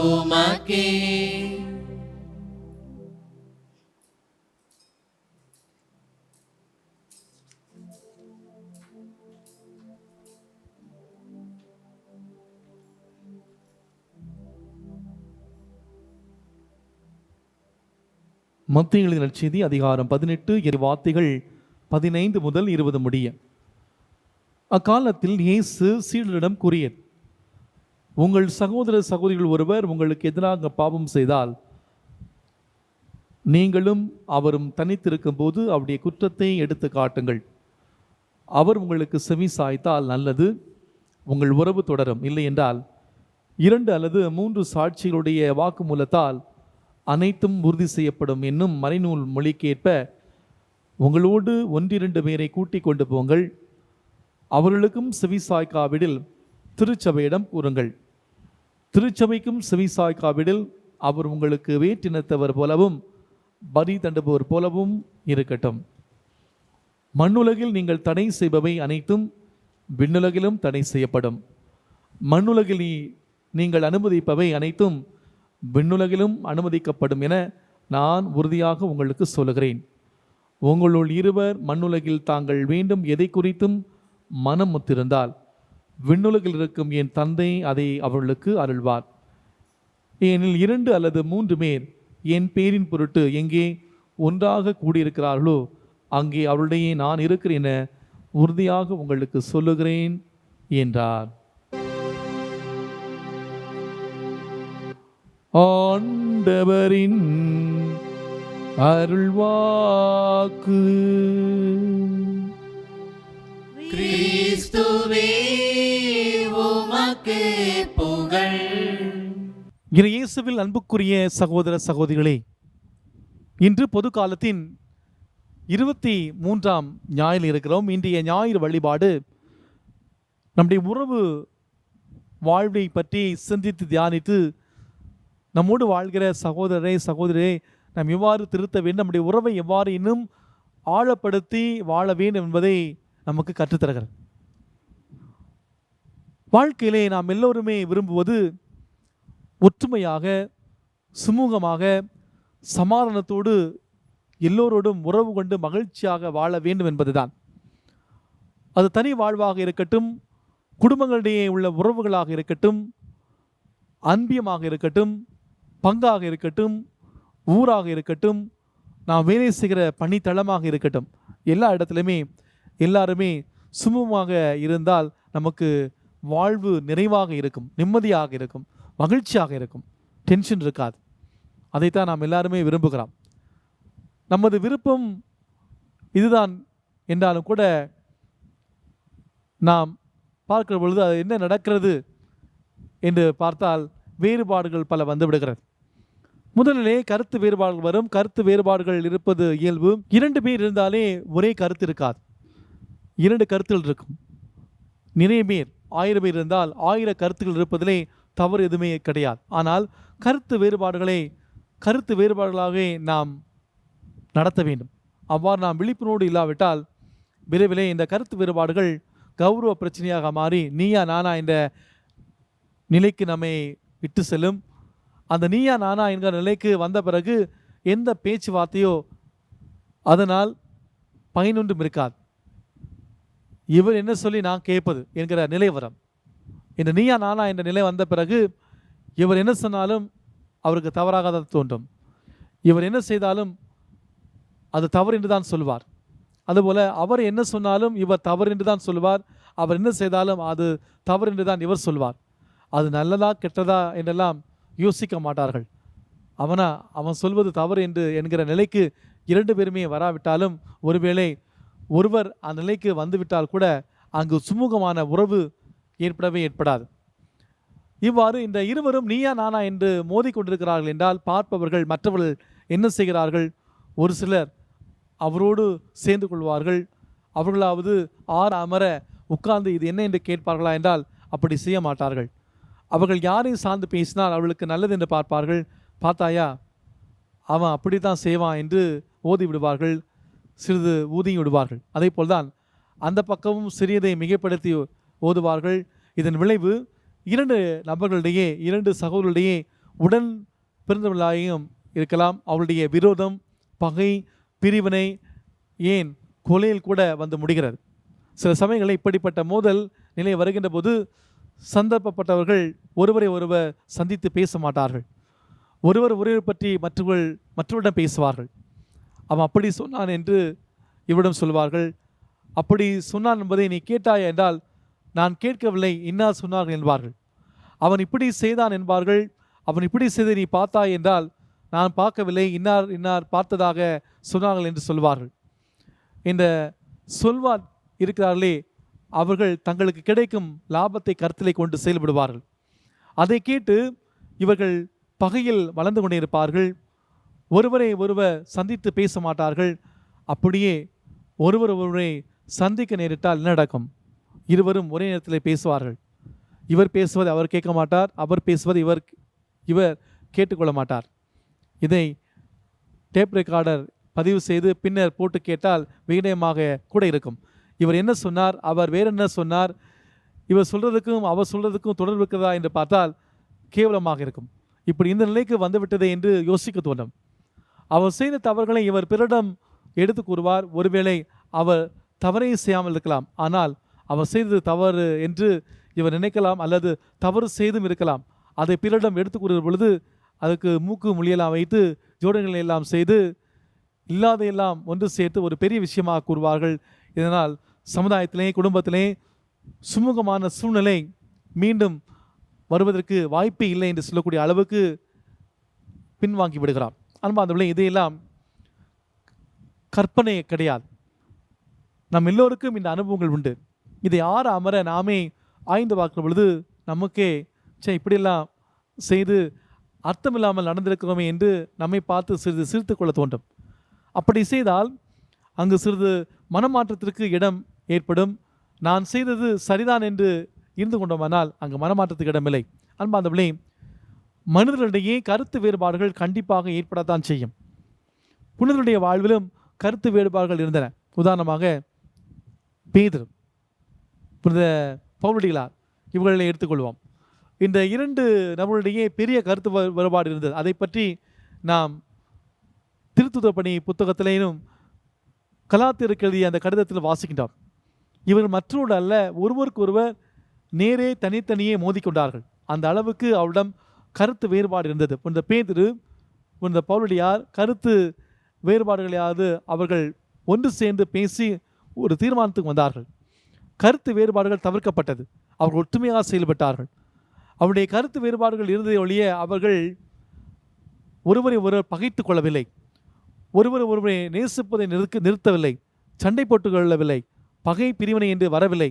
உமக்கே. மத்தேயு எழுதின நற்செய்தி அதிகாரம் 18 வார்த்தைகள் 15 முதல் 20 முடிய. அக்காலத்தில் இயேசு சீடரிடம் கூறியது, உங்கள் சகோதர சகோதரிகள் ஒருவர் உங்களுக்கு எதிராக பாவம் செய்தால் நீங்களும் அவரும் தனித்திருக்கும் போது அவருடைய குற்றத்தை எடுத்து காட்டுங்கள். அவர் உங்களுக்கு செவி சாய்த்தால் நல்லது, உங்கள் உறவு தொடரும். இல்லை என்றால் 2 அல்லது 3 சாட்சிகளுடைய வாக்குமூலத்தால் அனைத்தும் உறுதி செய்யப்படும் என்னும் மறைநூல் மொழிக்கேற்ப உங்களோடு 1-2 பேரை கூட்டிக் கொண்டு போங்கள். அவர்களுக்கும் செவிசாய்க்காவிடில் திருச்சபையிடம் கூறுங்கள். திருச்சபைக்கும் செவிசாய்க்காவிடில் அவர் உங்களுக்கு வேற்றினத்தவர் போலவும் பலி தண்டுபவர் போலவும் இருக்கட்டும். மண்ணுலகில் நீங்கள் தடை செய்பவை அனைத்தும் விண்ணுலகிலும் தடை செய்யப்படும். மண்ணுலகில் நீங்கள் அனுமதிப்பவை அனைத்தும் விண்ணுலகிலும் அனுமதிக்கப்படும் என நான் உறுதியாக உங்களுக்கு சொல்லுகிறேன். உங்களுள் 2 மண்ணுலகில் தாங்கள் வேண்டும் எதை குறித்தும் மனம் ஒத்திருந்தால் விண்ணுலகில் இருக்கும் என் தந்தை அதை அவர்களுக்கு அருள்வார். ஏனில் 2 அல்லது 3 பேர் என் பேரின் பொருட்டு எங்கே ஒன்றாக கூடியிருக்கிறார்களோ அங்கே அவருடைய நான் இருக்கிறேன் என உறுதியாக உங்களுக்கு சொல்லுகிறேன் என்றார். ஆண்டவரின் அருள்வாக்கு. கிறிஸ்துவே உமக்கு புகழ். இயேசுவில் அன்புக்குரிய சகோதர சகோதரிகளே, இன்று பொது காலத்தின் 23ஆம் ஞாயிறு இருக்கிறோம். இன்றைய ஞாயிறு வழிபாடு நம்முடைய உறவு வாழ்வை பற்றி சிந்தித்து தியானித்து நம்மோடு வாழ்கிற சகோதரரை சகோதரியை நாம் எவ்வாறு திருத்த வேண்டும், நம்முடைய உறவை எவ்வாறு இன்னும் ஆழப்படுத்தி வாழ வேண்டும் என்பதை நமக்கு கற்றுத்தருகிறது. வாழ்க்கையிலே நாம் எல்லோருமே விரும்புவது ஒற்றுமையாக, சுமூகமாக, சமாதானத்தோடு எல்லோரோடும் உறவு கொண்டு மகிழ்ச்சியாக வாழ வேண்டும் என்பதுதான். அது தனி வாழ்வாக இருக்கட்டும், குடும்பங்களிடையே உள்ள உறவுகளாக இருக்கட்டும், அன்பியமாக இருக்கட்டும், பங்காக இருக்கட்டும், ஊராக இருக்கட்டும், நாம் வேலை செய்கிற பணித்தளமாக இருக்கட்டும், எல்லா இடத்துலையுமே எல்லாருமே சுமூகமாக இருந்தால் நமக்கு வாழ்வு நிறைவாக இருக்கும், நிம்மதியாக இருக்கும், மகிழ்ச்சியாக இருக்கும், டென்ஷன் இருக்காது. அதைத்தான் நாம் எல்லாருமே விரும்புகிறோம். நமது விருப்பம் இதுதான் என்றாலும் கூட நாம் பார்க்கிற பொழுது அது என்ன நடக்கிறது என்று பார்த்தால் வேறுபாடுகள் பல வந்து விடுகிறது. முதலிலே கருத்து வேறுபாடுகள் வரும். கருத்து வேறுபாடுகள் இருப்பது இயல்பு. 2 பேர் இருந்தாலே ஒரே கருத்து இருக்காது, 2 கருத்துகள் இருக்கும். நிறைய பேர் 1000 பேர் இருந்தால் 1000 கருத்துக்கள் இருப்பதிலே தவறு எதுவுமே கிடையாது. ஆனால் கருத்து வேறுபாடுகளாகவே நாம் நடத்த வேண்டும். அவ்வாறு நாம் விழிப்புணர்வோடு இல்லாவிட்டால் விரைவிலே இந்த கருத்து வேறுபாடுகள் கௌரவ பிரச்சனையாக மாறி நீயா நானா என்ற நிலைக்கு நம்மை விட்டு செல்லும். அந்த நீயா நானா என்கிற நிலைக்கு வந்த பிறகு எந்த பேச்சுவார்த்தையோ அதனால் பயனொன்றும் இருக்காது. இவர் என்ன சொல்லி நான் கேட்பது என்கிற நிலை வரும். இந்த நீயா நானா என்ற நிலை வந்த பிறகு இவர் என்ன சொன்னாலும் அவருக்கு தவறாக தோன்றும். இவர் என்ன செய்தாலும் அது தவறு என்று தான் சொல்வார். அதுபோல் அவர் என்ன சொன்னாலும் இவர் தவறு என்று தான் சொல்வார். அவர் என்ன செய்தாலும் அது தவறு என்று தான் இவர் சொல்வார். அது நல்லதா கெட்டதா என்றெல்லாம் யோசிக்க மாட்டார்கள். அவன் சொல்வது தவறு என்கிற நிலைக்கு 2 பேருமே வராவிட்டாலும் ஒருவேளை ஒருவர் அந்த நிலைக்கு வந்துவிட்டால் கூட அங்கு சுமூகமான உறவு ஏற்படாது. இவ்வாறு இந்த இருவரும் நீயா நானா என்று மோதிக்கொண்டிருக்கிறார்கள் என்றால் பார்ப்பவர்கள் மற்றவர்கள் என்ன செய்கிறார்கள்? ஒரு சிலர் அவரோடு சேர்ந்து கொள்வார்கள். அவர்களாவது அமர உட்கார்ந்து இது என்ன என்று கேட்பார்களா என்றால் அப்படி செய்ய மாட்டார்கள். அவர்கள் யாரையும் சார்ந்து பேசினால் அவர்களுக்கு நல்லது என்று பார்ப்பார்கள். பார்த்தாயா அவன் அப்படி தான் செய்வான் என்று ஓதி விடுவார்கள், சிறிது ஊதி விடுவார்கள். அதே போல்தான் அந்த பக்கமும் சிறியதை மிகைப்படுத்தி ஓதுவார்கள். இதன் விளைவு 2 நபர்களிடையே 2 சகோதரர்களிடையே உடன் பிறந்தவர்களாயும் இருக்கலாம். அவருடைய விரோதம், பகை, பிரிவினை, ஏன் கொலையில் கூட வந்து முடிகிறது. சில சமயங்களில் இப்படிப்பட்ட மோதல் நிலை வருகின்ற போது சந்தர்ப்பப்பட்டவர்கள் ஒருவரை ஒருவர் சந்தித்து பேச மாட்டார்கள். ஒருவர் பற்றி மற்றவரிடம் பேசுவார்கள். அவன் அப்படி சொன்னான் என்று இவரிடம் சொல்வார்கள். அப்படி சொன்னான் என்பதை நீ கேட்டாய் என்றால், நான் கேட்கவில்லை, இன்னார் சொன்னார்கள் என்பார்கள். அவன் இப்படி செய்தான் என்பார்கள். அவன் இப்படி செய்து நீ பார்த்தாய் என்றால், நான் பார்க்கவில்லை, இன்னார் இன்னார் பார்த்ததாக சொன்னார்கள் என்று சொல்வார்கள். இந்த சொல்வார் இருக்கிறார்களே, அவர்கள் தங்களுக்கு கிடைக்கும் லாபத்தை கருத்திலே கொண்டு செயல்படுவார்கள். அதை கேட்டு இவர்கள் பகையில் வளர்ந்து கொண்டே இருப்பார்கள். ஒருவரை ஒருவர் சந்தித்து பேச மாட்டார்கள். அப்படியே ஒருவரை சந்திக்க நேரிட்டால் என்ன நடக்கும்? இருவரும் ஒரே நேரத்தில் பேசுவார்கள். இவர் பேசுவதை அவர் கேட்க மாட்டார், அவர் பேசுவதை இவர் கேட்டுக்கொள்ள மாட்டார். இதை டேப் ரெக்கார்டர் பதிவு செய்து பின்னர் போட்டு கேட்டால் விகிதமாக கூட இருக்கும். இவர் என்ன சொன்னார், அவர் வேற என்ன சொன்னார், இவர் சொல்றதுக்கும் அவர் சொல்றதுக்கும் தொடர்பு இருக்கிறதா என்று பார்த்தால் கேவலமாக இருக்கும். இப்படி இந்த நிலைக்கு வந்துவிட்டதே என்று யோசிக்க தோன்றும். அவர் செய்த தவறுகளை இவர் பிறரிடம் எடுத்து கூறுவார். ஒருவேளை அவர் தவறை செய்யாமல் இருக்கலாம், ஆனால் அவர் செய்தது தவறு என்று இவர் நினைக்கலாம், அல்லது தவறு செய்தும் இருக்கலாம். அதை பிறரிடம் எடுத்து கூறுகிற பொழுது அதுக்கு மூக்கு மொழியெல்லாம் வைத்து ஜோடங்களை எல்லாம் செய்து இல்லாதையெல்லாம் ஒன்று சேர்த்து ஒரு பெரிய விஷயமாக கூறுவார்கள். இதனால் சமுதாயத்திலே குடும்பத்திலே சுமூகமான சூழ்நிலை மீண்டும் வருவதற்கு வாய்ப்பே இல்லை என்று சொல்லக்கூடிய அளவுக்கு பின்வாங்கி விடுகிறார். அன்பார்ந்தவர்களே, இதையெல்லாம் கற்பனை கிடையாது. நம் எல்லோருக்கும் இந்த அனுபவங்கள் உண்டு. இதை அமர நாமே ஆய்ந்து பார்க்கிற பொழுது நமக்கே இப்படியெல்லாம் செய்து அர்த்தமில்லாமல் நடந்திருக்கிறோமே என்று நம்மை பார்த்து சிறிது சிரித்து கொள்ள தோன்றும். அப்படி செய்தால் அங்கு சிறிது மனமாற்றத்திற்கு இடம் ஏற்படும். நான் செய்தது சரிதான் என்று இருந்து கொண்டோமானால் அங்கு மனமாற்றத்துக்கு இடமில்லை. அன்பார்ந்தவர்களே, மனிதர்களிடையே கருத்து வேறுபாடுகள் கண்டிப்பாக ஏற்படத்தான் செய்யும். புனிதருடைய வாழ்விலும் கருத்து வேறுபாடுகள் இருந்தன. உதாரணமாக பேதுரு, புனித பவுலடிகளார், இவர்களை எடுத்துக்கொள்வோம். இந்த இரண்டு நபர்களிடையே பெரிய கருத்து வேறுபாடு இருந்தது. அதை பற்றி நாம் திருத்துதர் பணி புத்தகத்திலேயும் கலாத்தியருக்கு எழுதிய அந்த கடிதத்தில் வாசிக்கின்றோம். இவர்கள் மற்றொரு அல்ல, ஒருவருக்கு ஒருவர் நேரே தனித்தனியே மோதிக்கொண்டார்கள். அந்த அளவுக்கு அவரிடம் கருத்து வேறுபாடு இருந்தது. புனித பேதுரு, புனித பவுலடியார் கருத்து வேறுபாடுகளையாவது அவர்கள் ஒன்று சேர்ந்து பேசி ஒரு தீர்மானத்துக்கு வந்தார்கள். கருத்து வேறுபாடுகள் தவிர்க்கப்பட்டது. அவர்கள் ஒற்றுமையாக செயல்பட்டார்கள். அவருடைய கருத்து வேறுபாடுகள் இருந்ததை ஒழிய அவர்கள் ஒருவரை ஒருவர் பகைத்து கொள்ளவில்லை, ஒருவரை நேசிப்பதை நிறுத்தவில்லை, சண்டை போட்டுக் கொள்ளவில்லை, பகை பிரிவினை என்று வரவில்லை.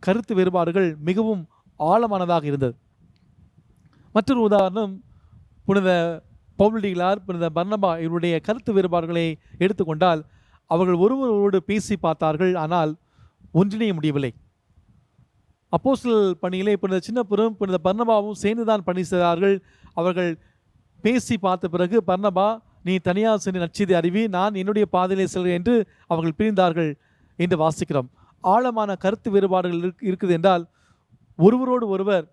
கருத்து வேறுபாடுகள் மிகவும் ஆழமானதாக இருந்தது. மற்றொரு உதாரணம் புனித பவுலடிகளார், புனித பர்னபா இவருடைய கருத்து வேறுபாடுகளை எடுத்துக்கொண்டால் அவர்கள் ஒருவரோடு பேசி பார்த்தார்கள், ஆனால் ஒன்றிணைய முடியவில்லை. அப்போஸ்தலர் பணியிலே புனித சின்னப்பரும் புனித பர்னபாவும் சேர்ந்துதான் பணி செய்தார்கள். அவர்கள் பேசி பார்த்த பிறகு பர்னபா, நீ தனியாக சென்று நற்செய்தி அறிவி, நான் என்னுடைய பாதையிலே செல்கிறேன் என்று அவர்கள் பிரிந்தார்கள் என்று வாசிக்கிறோம். ஆழமான கருத்து வேறுபாடுகள் இருக்குது என்றால் ஒருவரோடு ஒருவர்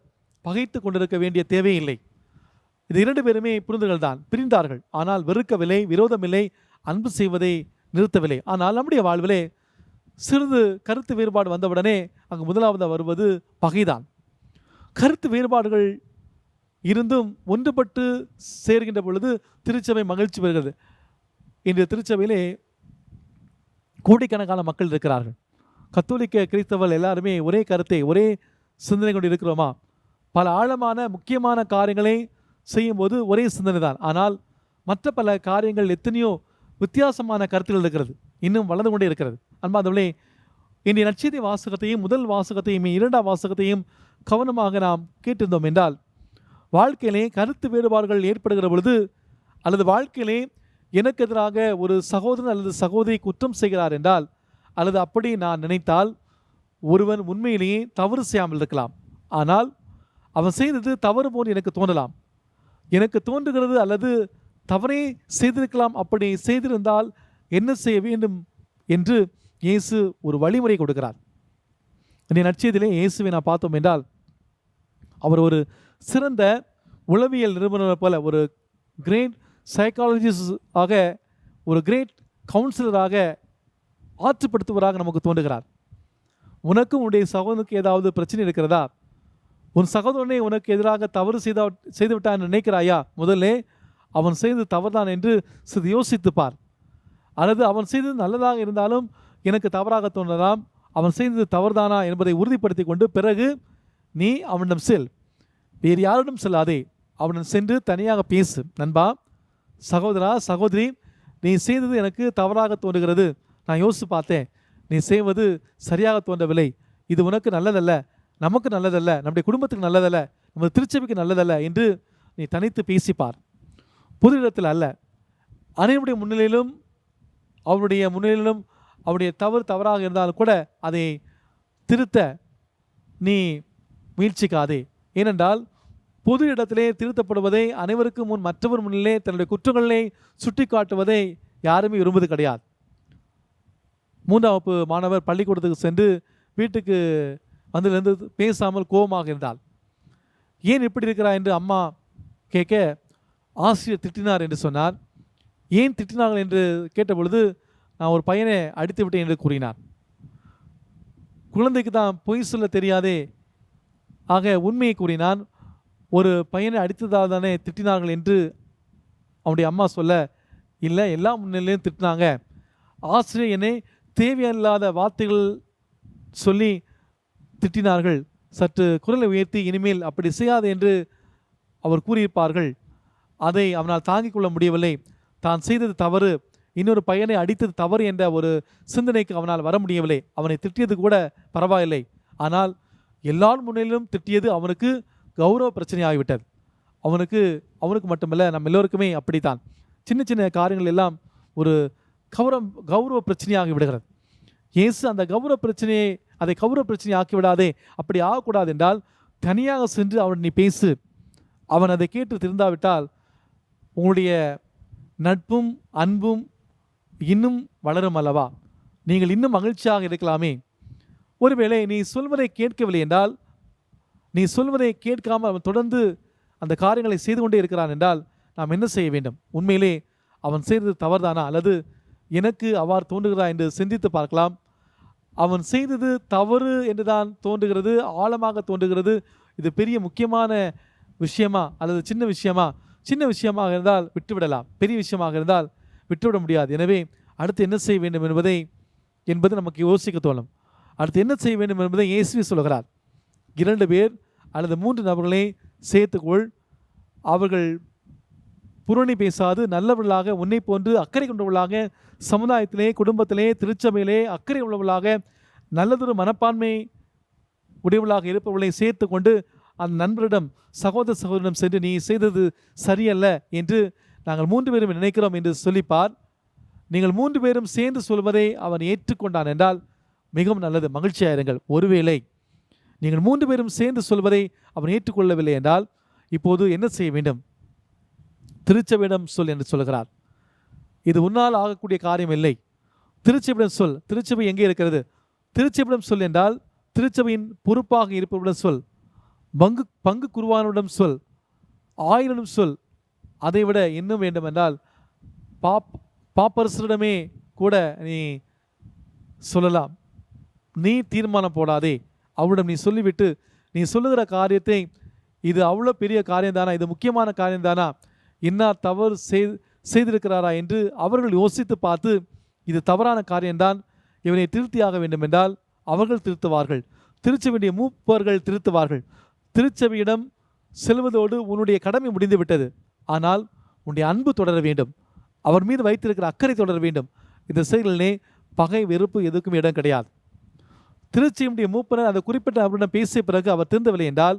பகைத்து கொண்டிருக்க வேண்டிய தேவையில்லை. இது இரண்டு பேருமே புரிந்துகள் தான். பிரிந்தார்கள், ஆனால் வெறுக்கவில்லை, விரோதமில்லை, அன்பு செய்வதை நிறுத்தவில்லை. ஆனால் நம்முடைய வாழ்விலே சிறிது கருத்து வேறுபாடு வந்தவுடனே அங்கு முதலாவது வருவது பகைதான். கருத்து வேறுபாடுகள் இருந்தும் ஒன்றுபட்டு சேர்கின்ற பொழுது திருச்சபை மகிழ்ச்சி பெறுகிறது. இன்று திருச்சபையிலே கோடிக்கணக்கான மக்கள் இருக்கிறார்கள். கத்தோலிக்க கிறிஸ்தவர்கள் எல்லாருமே ஒரே கருத்தை, ஒரே சிந்தனை கொண்டு இருக்கிறோமா? பல ஆழமான முக்கியமான காரியங்களை செய்யும்போது ஒரே சிந்தனை தான். ஆனால் மற்ற பல காரியங்கள் எத்தனையோ வித்தியாசமான கருத்துக்கள் இருக்கிறது, இன்னும் வளர்ந்து கொண்டே இருக்கிறது. அன்பார்ந்தவர்களே, இன்றைய நற்செய்தி வாசகத்தையும் முதல் வாசகத்தையும் இரண்டாம் வாசகத்தையும் கவனமாக நாம் கேட்டிருந்தோம் என்றால், வாழ்க்கையிலே கருத்து வேறுபாடுகள் ஏற்படுகிற பொழுது, அல்லது வாழ்க்கையிலே எனக்கு எதிராக ஒரு சகோதரன் அல்லது சகோதரி குற்றம் செய்கிறார் என்றால், அல்லது அப்படி நான் நினைத்தால், ஒருவன் உண்மையிலேயே தவறு செய்யாமல் இருக்கலாம், ஆனால் அவன் செய்தது தவறு போன்று எனக்கு தோன்றலாம். எனக்கு தோன்றுகிறது, அல்லது தவறே செய்திருக்கலாம். அப்படி செய்திருந்தால் என்ன செய்ய வேண்டும் என்று இயேசு ஒரு வழிமுறை கொடுக்கிறார். இந்த நற்செய்தியிலே இயேசுவை நான் பார்த்தோம் என்றால், அவர் ஒரு சிறந்த உளவியல் நிறுவனர் போல, ஒரு கிரேட் சைக்காலஜிஸ்டாக, ஒரு கிரேட் கவுன்சிலராக, ஆற்றுப்படுத்துவராக நமக்கு தோன்றுகிறார். உனக்கும் உன்னுடைய சகோதரனுக்கு ஏதாவது பிரச்சனை இருக்கிறதா? உன் சகோதரனை உனக்கு எதிராக தவறு செய்துவிட்டான் நினைக்கிறாயா? முதல்ல அவன் செய்து தவறுதான் என்று சிறிது யோசித்துப்பார். அல்லது அவன் செய்தது நல்லதாக இருந்தாலும் எனக்கு தவறாக தோன்றலாம், அவன் செய்தது தவறுதானா என்பதை உறுதிப்படுத்தி கொண்டு பிறகு நீ அவனிடம் செல். வேறு யாரிடம் செல்லாதே, அவனிடம் சென்று தனியாக பேசு. நண்பா, சகோதரா, சகோதரி, நீ செய்தது எனக்கு தவறாக தோன்றுகிறது, நான் யோசித்து பார்த்தேன், நீ செய்வது சரியாக தோன்றவில்லை, இது உனக்கு நல்லதல்ல, நமக்கு நல்லதல்ல, நம்முடைய குடும்பத்துக்கு நல்லதல்ல, நமது திருச்சபைக்கு நல்லதல்ல என்று நீ தனித்து பேசிப்பார். பொது இடத்தில் அல்ல, அனைவருடைய முன்னிலையிலும் அவருடைய தவறாக இருந்தாலும் கூட அதை திருத்த நீ முயற்சிக்காதே. ஏனென்றால் பொது இடத்திலே திருத்தப்படுவதை, அனைவருக்கு முன் மற்றவர் முன்னிலே தன்னுடைய குற்றங்களை சுட்டி காட்டுவதை யாருமே விரும்புவது கிடையாது. 3ஆம் வகுப்பு மாணவர் பள்ளிக்கூடத்துக்கு சென்று வீட்டுக்கு வந்திலிருந்து பேசாமல் கோபமாக இருந்தாள். ஏன் இப்படி இருக்கிறார் என்று அம்மா கேட்க, ஆசிரியர் திட்டினார் என்று சொன்னார். ஏன் திட்டினார்கள் என்று கேட்டபொழுது, நான் ஒரு பையனை அடித்து விட்டேன் என்று கூறினார். குழந்தைக்கு தான் பொய் சொல்ல தெரியாதே, ஆக உண்மையை கூறினான். ஒரு பையனை அடித்ததால் தானே திட்டினார்கள் என்று அவனுடைய அம்மா சொல்ல, இல்லை, எல்லா முன்னிலையும் திட்டினாங்க, ஆசிரியர் என்னை தேவையில்லாத வார்த்தைகள் சொல்லி திட்டினார்கள், சற்று குரலை உயர்த்தி இனிமேல் அப்படி செய்யாது என்று அவர் கூறியிருப்பார்கள். அதை அவனால் தாங்கிக் கொள்ள முடியவில்லை. தான் செய்தது தவறு, இன்னொரு பையனை அடித்தது தவறு என்ற ஒரு சிந்தனைக்கு அவனால் வர முடியவில்லை. அவனை திட்டியது கூட பரவாயில்லை, ஆனால் எல்லார் முன்னிலும் திட்டியது அவனுக்கு கௌரவ பிரச்சனையாகிவிட்டது. அவனுக்கு மட்டுமல்ல, நம்ம எல்லோருக்குமே அப்படித்தான். சின்ன சின்ன காரியங்கள் எல்லாம் ஒரு கௌரவ பிரச்சனையாகி விடுகிறது. இயேசு அந்த கௌரவ பிரச்சனையை ஆக்கி விடாதே, அப்படி ஆகக்கூடாது என்றால் தனியாக சென்று அவன் நீ பேசு. அவன் அதை கேட்டு திருந்தாவிட்டால் உங்களுடைய நட்பும் அன்பும் இன்னும் வளரும் அல்லவா? நீங்கள் இன்னும் மகிழ்ச்சியாக இருக்கலாமே. ஒருவேளை நீ சொல்வதை கேட்கவில்லை என்றால், நீ சொல்வதை கேட்காமல் அவன் தொடர்ந்து அந்த காரியங்களை செய்து கொண்டே இருக்கிறான் என்றால் நாம் என்ன செய்ய வேண்டும்? உண்மையிலே அவன் செய்தது தவறுதானா, அல்லது எனக்கு அவ்வாறு தோன்றுகிறதா என்று சிந்தித்து பார்க்கலாம். அவன் செய்தது தவறு என்று தான் தோன்றுகிறது, ஆழமாக தோன்றுகிறது. இது பெரிய முக்கியமான விஷயமா அல்லது சின்ன விஷயமா? சின்ன விஷயமாக இருந்தால் விட்டுவிடலாம், பெரிய விஷயமாக இருந்தால் விட்டுவிட முடியாது. எனவே அடுத்து என்ன செய்ய வேண்டும் என்பது நமக்கு யோசிக்க தோணும். அடுத்து என்ன செய்ய வேண்டும் என்பதை இயேசுவே சொல்கிறார். 2 பேர் அல்லது 3 நபர்களை சேர்த்துக்கொள், அவர்கள் புரணி பேசாது நல்லவர்களாக, உன்னை போன்று அக்கறை கொண்டவர்களாக, சமுதாயத்திலே, குடும்பத்திலே, திருச்சபையிலே அக்கறை உள்ளவர்களாக, நல்லதொரு மனப்பான்மை உடையவர்களாக இருப்பவர்களை சேர்த்து கொண்டு அந்த நண்பரிடம், சகோதரனிடம் சென்று நீ செய்தது சரியல்ல என்று நாங்கள் 3 பேரும் நினைக்கிறோம் என்று சொல்லிப்பார். நீங்கள் 3 பேரும் சேர்ந்து சொல்வதை அவன் ஏற்றுக்கொண்டான் என்றால் மிகவும் நல்லது, மகிழ்ச்சியாயிருங்கள். ஒருவேளை நீங்கள் 3 பேரும் சேர்ந்து சொல்வதை அவன் ஏற்றுக்கொள்ளவில்லை என்றால் இப்போது என்ன செய்ய வேண்டும்? திருச்சபையிடம் சொல் என்று சொல்கிறார். இது உன்னால் ஆகக்கூடிய காரியம் இல்லை, திருச்சபையிடம் சொல். திருச்சபை எங்கே இருக்கிறது? திருச்சபையிடம் சொல் என்றால் திருச்சபையின் பொறுப்பாக இருப்பவரிடம் சொல், பங்கு குருவானிடம் சொல், ஆயரிடம் சொல். அதைவிட இன்னும் வேண்டும் என்றால் பாப்பரசரிடமே கூட நீ சொல்லலாம். நீ தீர்மானம் போடாதே, அவரிடம் நீ சொல்லிவிட்டு, நீ சொல்லுகிற காரியத்தை, இது அவ்வளோ பெரிய காரியம்தானா, இது முக்கியமான காரியம்தானா, இன்னார் தவறு செய்திருக்கிறாரா என்று அவர்கள் யோசித்து பார்த்து, இது தவறான காரியம்தான், இவனை திருத்தியாக வேண்டும் என்றால் அவர்கள் திருத்துவார்கள். திருச்சபையுடைய மூப்பர்கள் திருத்துவார்கள். திருச்சபையிடம் செல்வதோடு உன்னுடைய கடமை முடிந்து விட்டது. ஆனால் உன்னுடைய அன்பு தொடர வேண்டும், அவர் மீது வைத்திருக்கிற அக்கறை தொடர வேண்டும். இந்த செயலிலே பகை, வெறுப்பு எதுக்கும் இடம் கிடையாது. திருச்சபையுடைய மூப்பனர் அந்த குறிப்பிட்ட அவரிடம் பேசிய பிறகு அவர் திருந்தவில்லை என்றால்,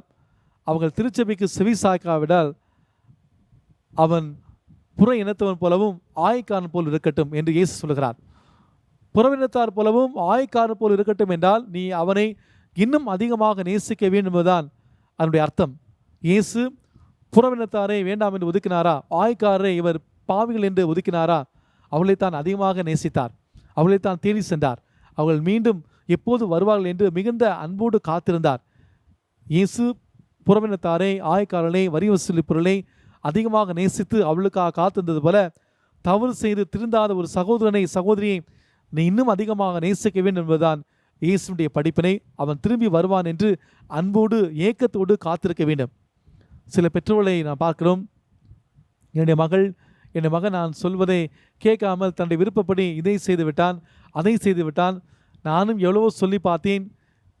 அவர்கள் திருச்சபைக்கு செவி சாய்க்காவிடால் அவன் புற இனத்தவன் போலவும் ஆயக்காரன் போல் இருக்கட்டும் என்று இயேசு சொல்கிறார். புறவினத்தார் போலவும் ஆயக்காரன் போல் இருக்கட்டும் என்றால் நீ அவனை இன்னும் அதிகமாக நேசிக்க வேண்டும் என்பதுதான் அதனுடைய அர்த்தம். இயேசு புறவினத்தாரை வேண்டாம் என்று ஒதுக்கினாரா? ஆயக்காரரை இவர் பாவிகள் என்று ஒதுக்கினாரா? அவளைத்தான் அதிகமாக நேசித்தார், அவளைத்தான் தேடி சென்றார். அவர்கள் மீண்டும் எப்போது வருவார்கள் என்று மிகுந்த அன்போடு காத்திருந்தார். இயேசு புறவினத்தாரை, ஆயக்காரர்களை, வரி வசூலிப்பவர்களை அதிகமாக நேசித்து அவளுக்காக காத்திருந்தது போல, தவறு செய்து திருந்தாத ஒரு சகோதரனை, சகோதரியை நீ இன்னும் அதிகமாக நேசிக்க வேண்டும் என்பதுதான் இயேசுடைய படிப்பினை. அவன் திரும்பி வருவான் என்று அன்போடு ஏக்கத்தோடு காத்திருக்க வேண்டும். சில பெற்றோர்களை நான் பார்க்கிறோம், என்னுடைய மகள் என் மகன் நான் சொல்வதை கேட்காமல் தன்னுடைய விருப்பப்படி இதை செய்து விட்டான், அதை செய்து விட்டான். நானும் எவ்வளவோ சொல்லி பார்த்தேன்,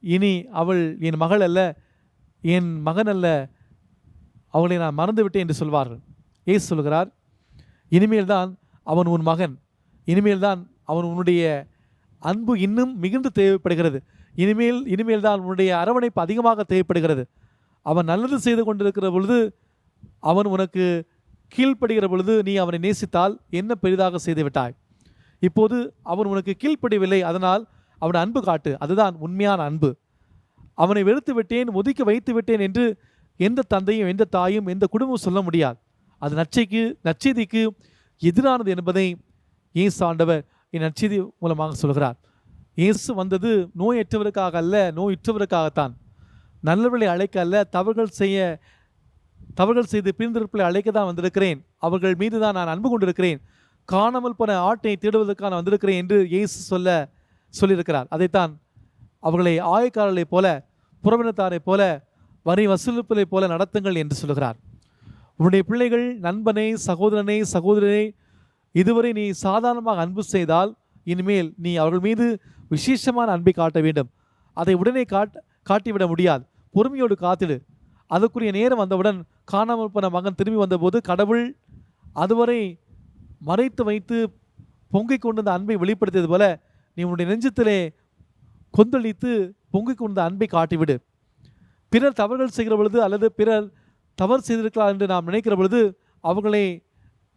இனி அவள் என் மகள் அல்ல, என் மகன் அல்ல, அவளை நான் மறந்து விட்டேன் என்று சொல்வார்கள். இயேசு சொல்கிறார், இனிமேல் தான் அவன் உன் மகன், இனிமேல் தான் அவன் உன்னுடைய அன்பு இன்னும் மிகுந்து தேவைப்படுகிறது, இனிமேல் தான் உன்னுடைய அரவணைப்பு அதிகமாக தேவைப்படுகிறது. அவன் நல்லது செய்து கொண்டிருக்கிற பொழுது, அவன் உனக்கு கீழ்ப்படுகிற பொழுது நீ அவனை நேசித்தால் என்ன பெரிதாக செய்து விட்டாய். இப்போது அவன் உனக்கு கீழ்ப்படியவில்லை, அதனால் அவன் அன்பு காட்டு, அதுதான் உண்மையான அன்பு. அவனை வெறுத்து விட்டேன், ஒதுக்கி வைத்து விட்டேன் என்று எந்த தந்தையும் எந்த தாயும் எந்த குடும்பமும் சொல்ல முடியாது. அது நற்செய்திக்கு எதிரானது என்பதை இயேசு ஆண்டவர் என் நற்செய்தி மூலமாக சொல்கிறார். இயேசு வந்தது நோயற்றவருக்காக அல்ல, நோயுற்றவருக்காகத்தான். நல்லவர்களை அழைக்க அல்ல, தவறுகள் செய்து பிரிந்திருப்பதை அழைக்க தான் வந்திருக்கிறேன், அவர்கள் மீது தான் நான் அன்பு கொண்டிருக்கிறேன், காணாமல் போன ஆட்டை தேடுவதற்காக நான் வந்திருக்கிறேன் என்று இயேசு சொல்லியிருக்கிறார். அதைத்தான் அவர்களை ஆயக்காரர்களைப் போல, புறவினத்தாரைப் போல, வரி வசூலிப்பதைப் போல நடத்துங்கள் என்று சொல்கிறார். உன்னுடைய பிள்ளைகள் நண்பனை, சகோதரனை இதுவரை நீ சாதாரணமாக அன்பு செய்தால், இனிமேல் நீ அவர்கள் மீது விசேஷமான அன்பை காட்ட வேண்டும். அதை உடனே காட்டிவிட முடியாது. பொறுமையோடு காத்திடு. அதற்குரிய நேரம் வந்தவுடன் காணாமல் போன மகன் திரும்பி வந்தபோது கடவுள் அதுவரை மறைத்து வைத்து பொங்கிக் கொண்டிருந்த அன்பை வெளிப்படுத்தியது போல நீ உன்னுடைய நெஞ்சத்திலே கொந்தளித்து பொங்கிக் கொண்ட அன்பை காட்டிவிடு. பிறர் தவறுகள் செய்கிற பொழுது அல்லது பிறர் தவறு செய்திருக்கலாம் என்று நாம் நினைக்கிற பொழுது அவர்களை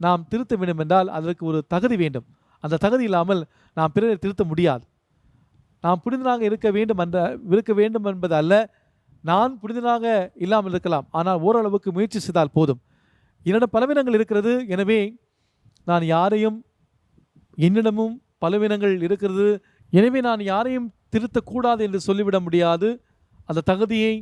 நாம் திருத்த வேண்டும் என்றால் அதற்கு ஒரு தகுதி வேண்டும். அந்த தகுதி இல்லாமல் நாம் பிறரை திருத்த முடியாது. நாம் புனிதனாக இருக்க வேண்டும் என்பது அல்ல, நான் புனிதனாக இல்லாமல் இருக்கலாம், ஆனால் ஓரளவுக்கு முயற்சி செய்தால் போதும். என்னிடம் பலவீனங்கள் இருக்கிறது, எனவே நான் யாரையும், என்னிடமும் பலவீனங்கள் இருக்கிறது, எனவே நான் யாரையும் திருத்தக்கூடாது என்று சொல்லிவிட முடியாது. அந்த தகுதியை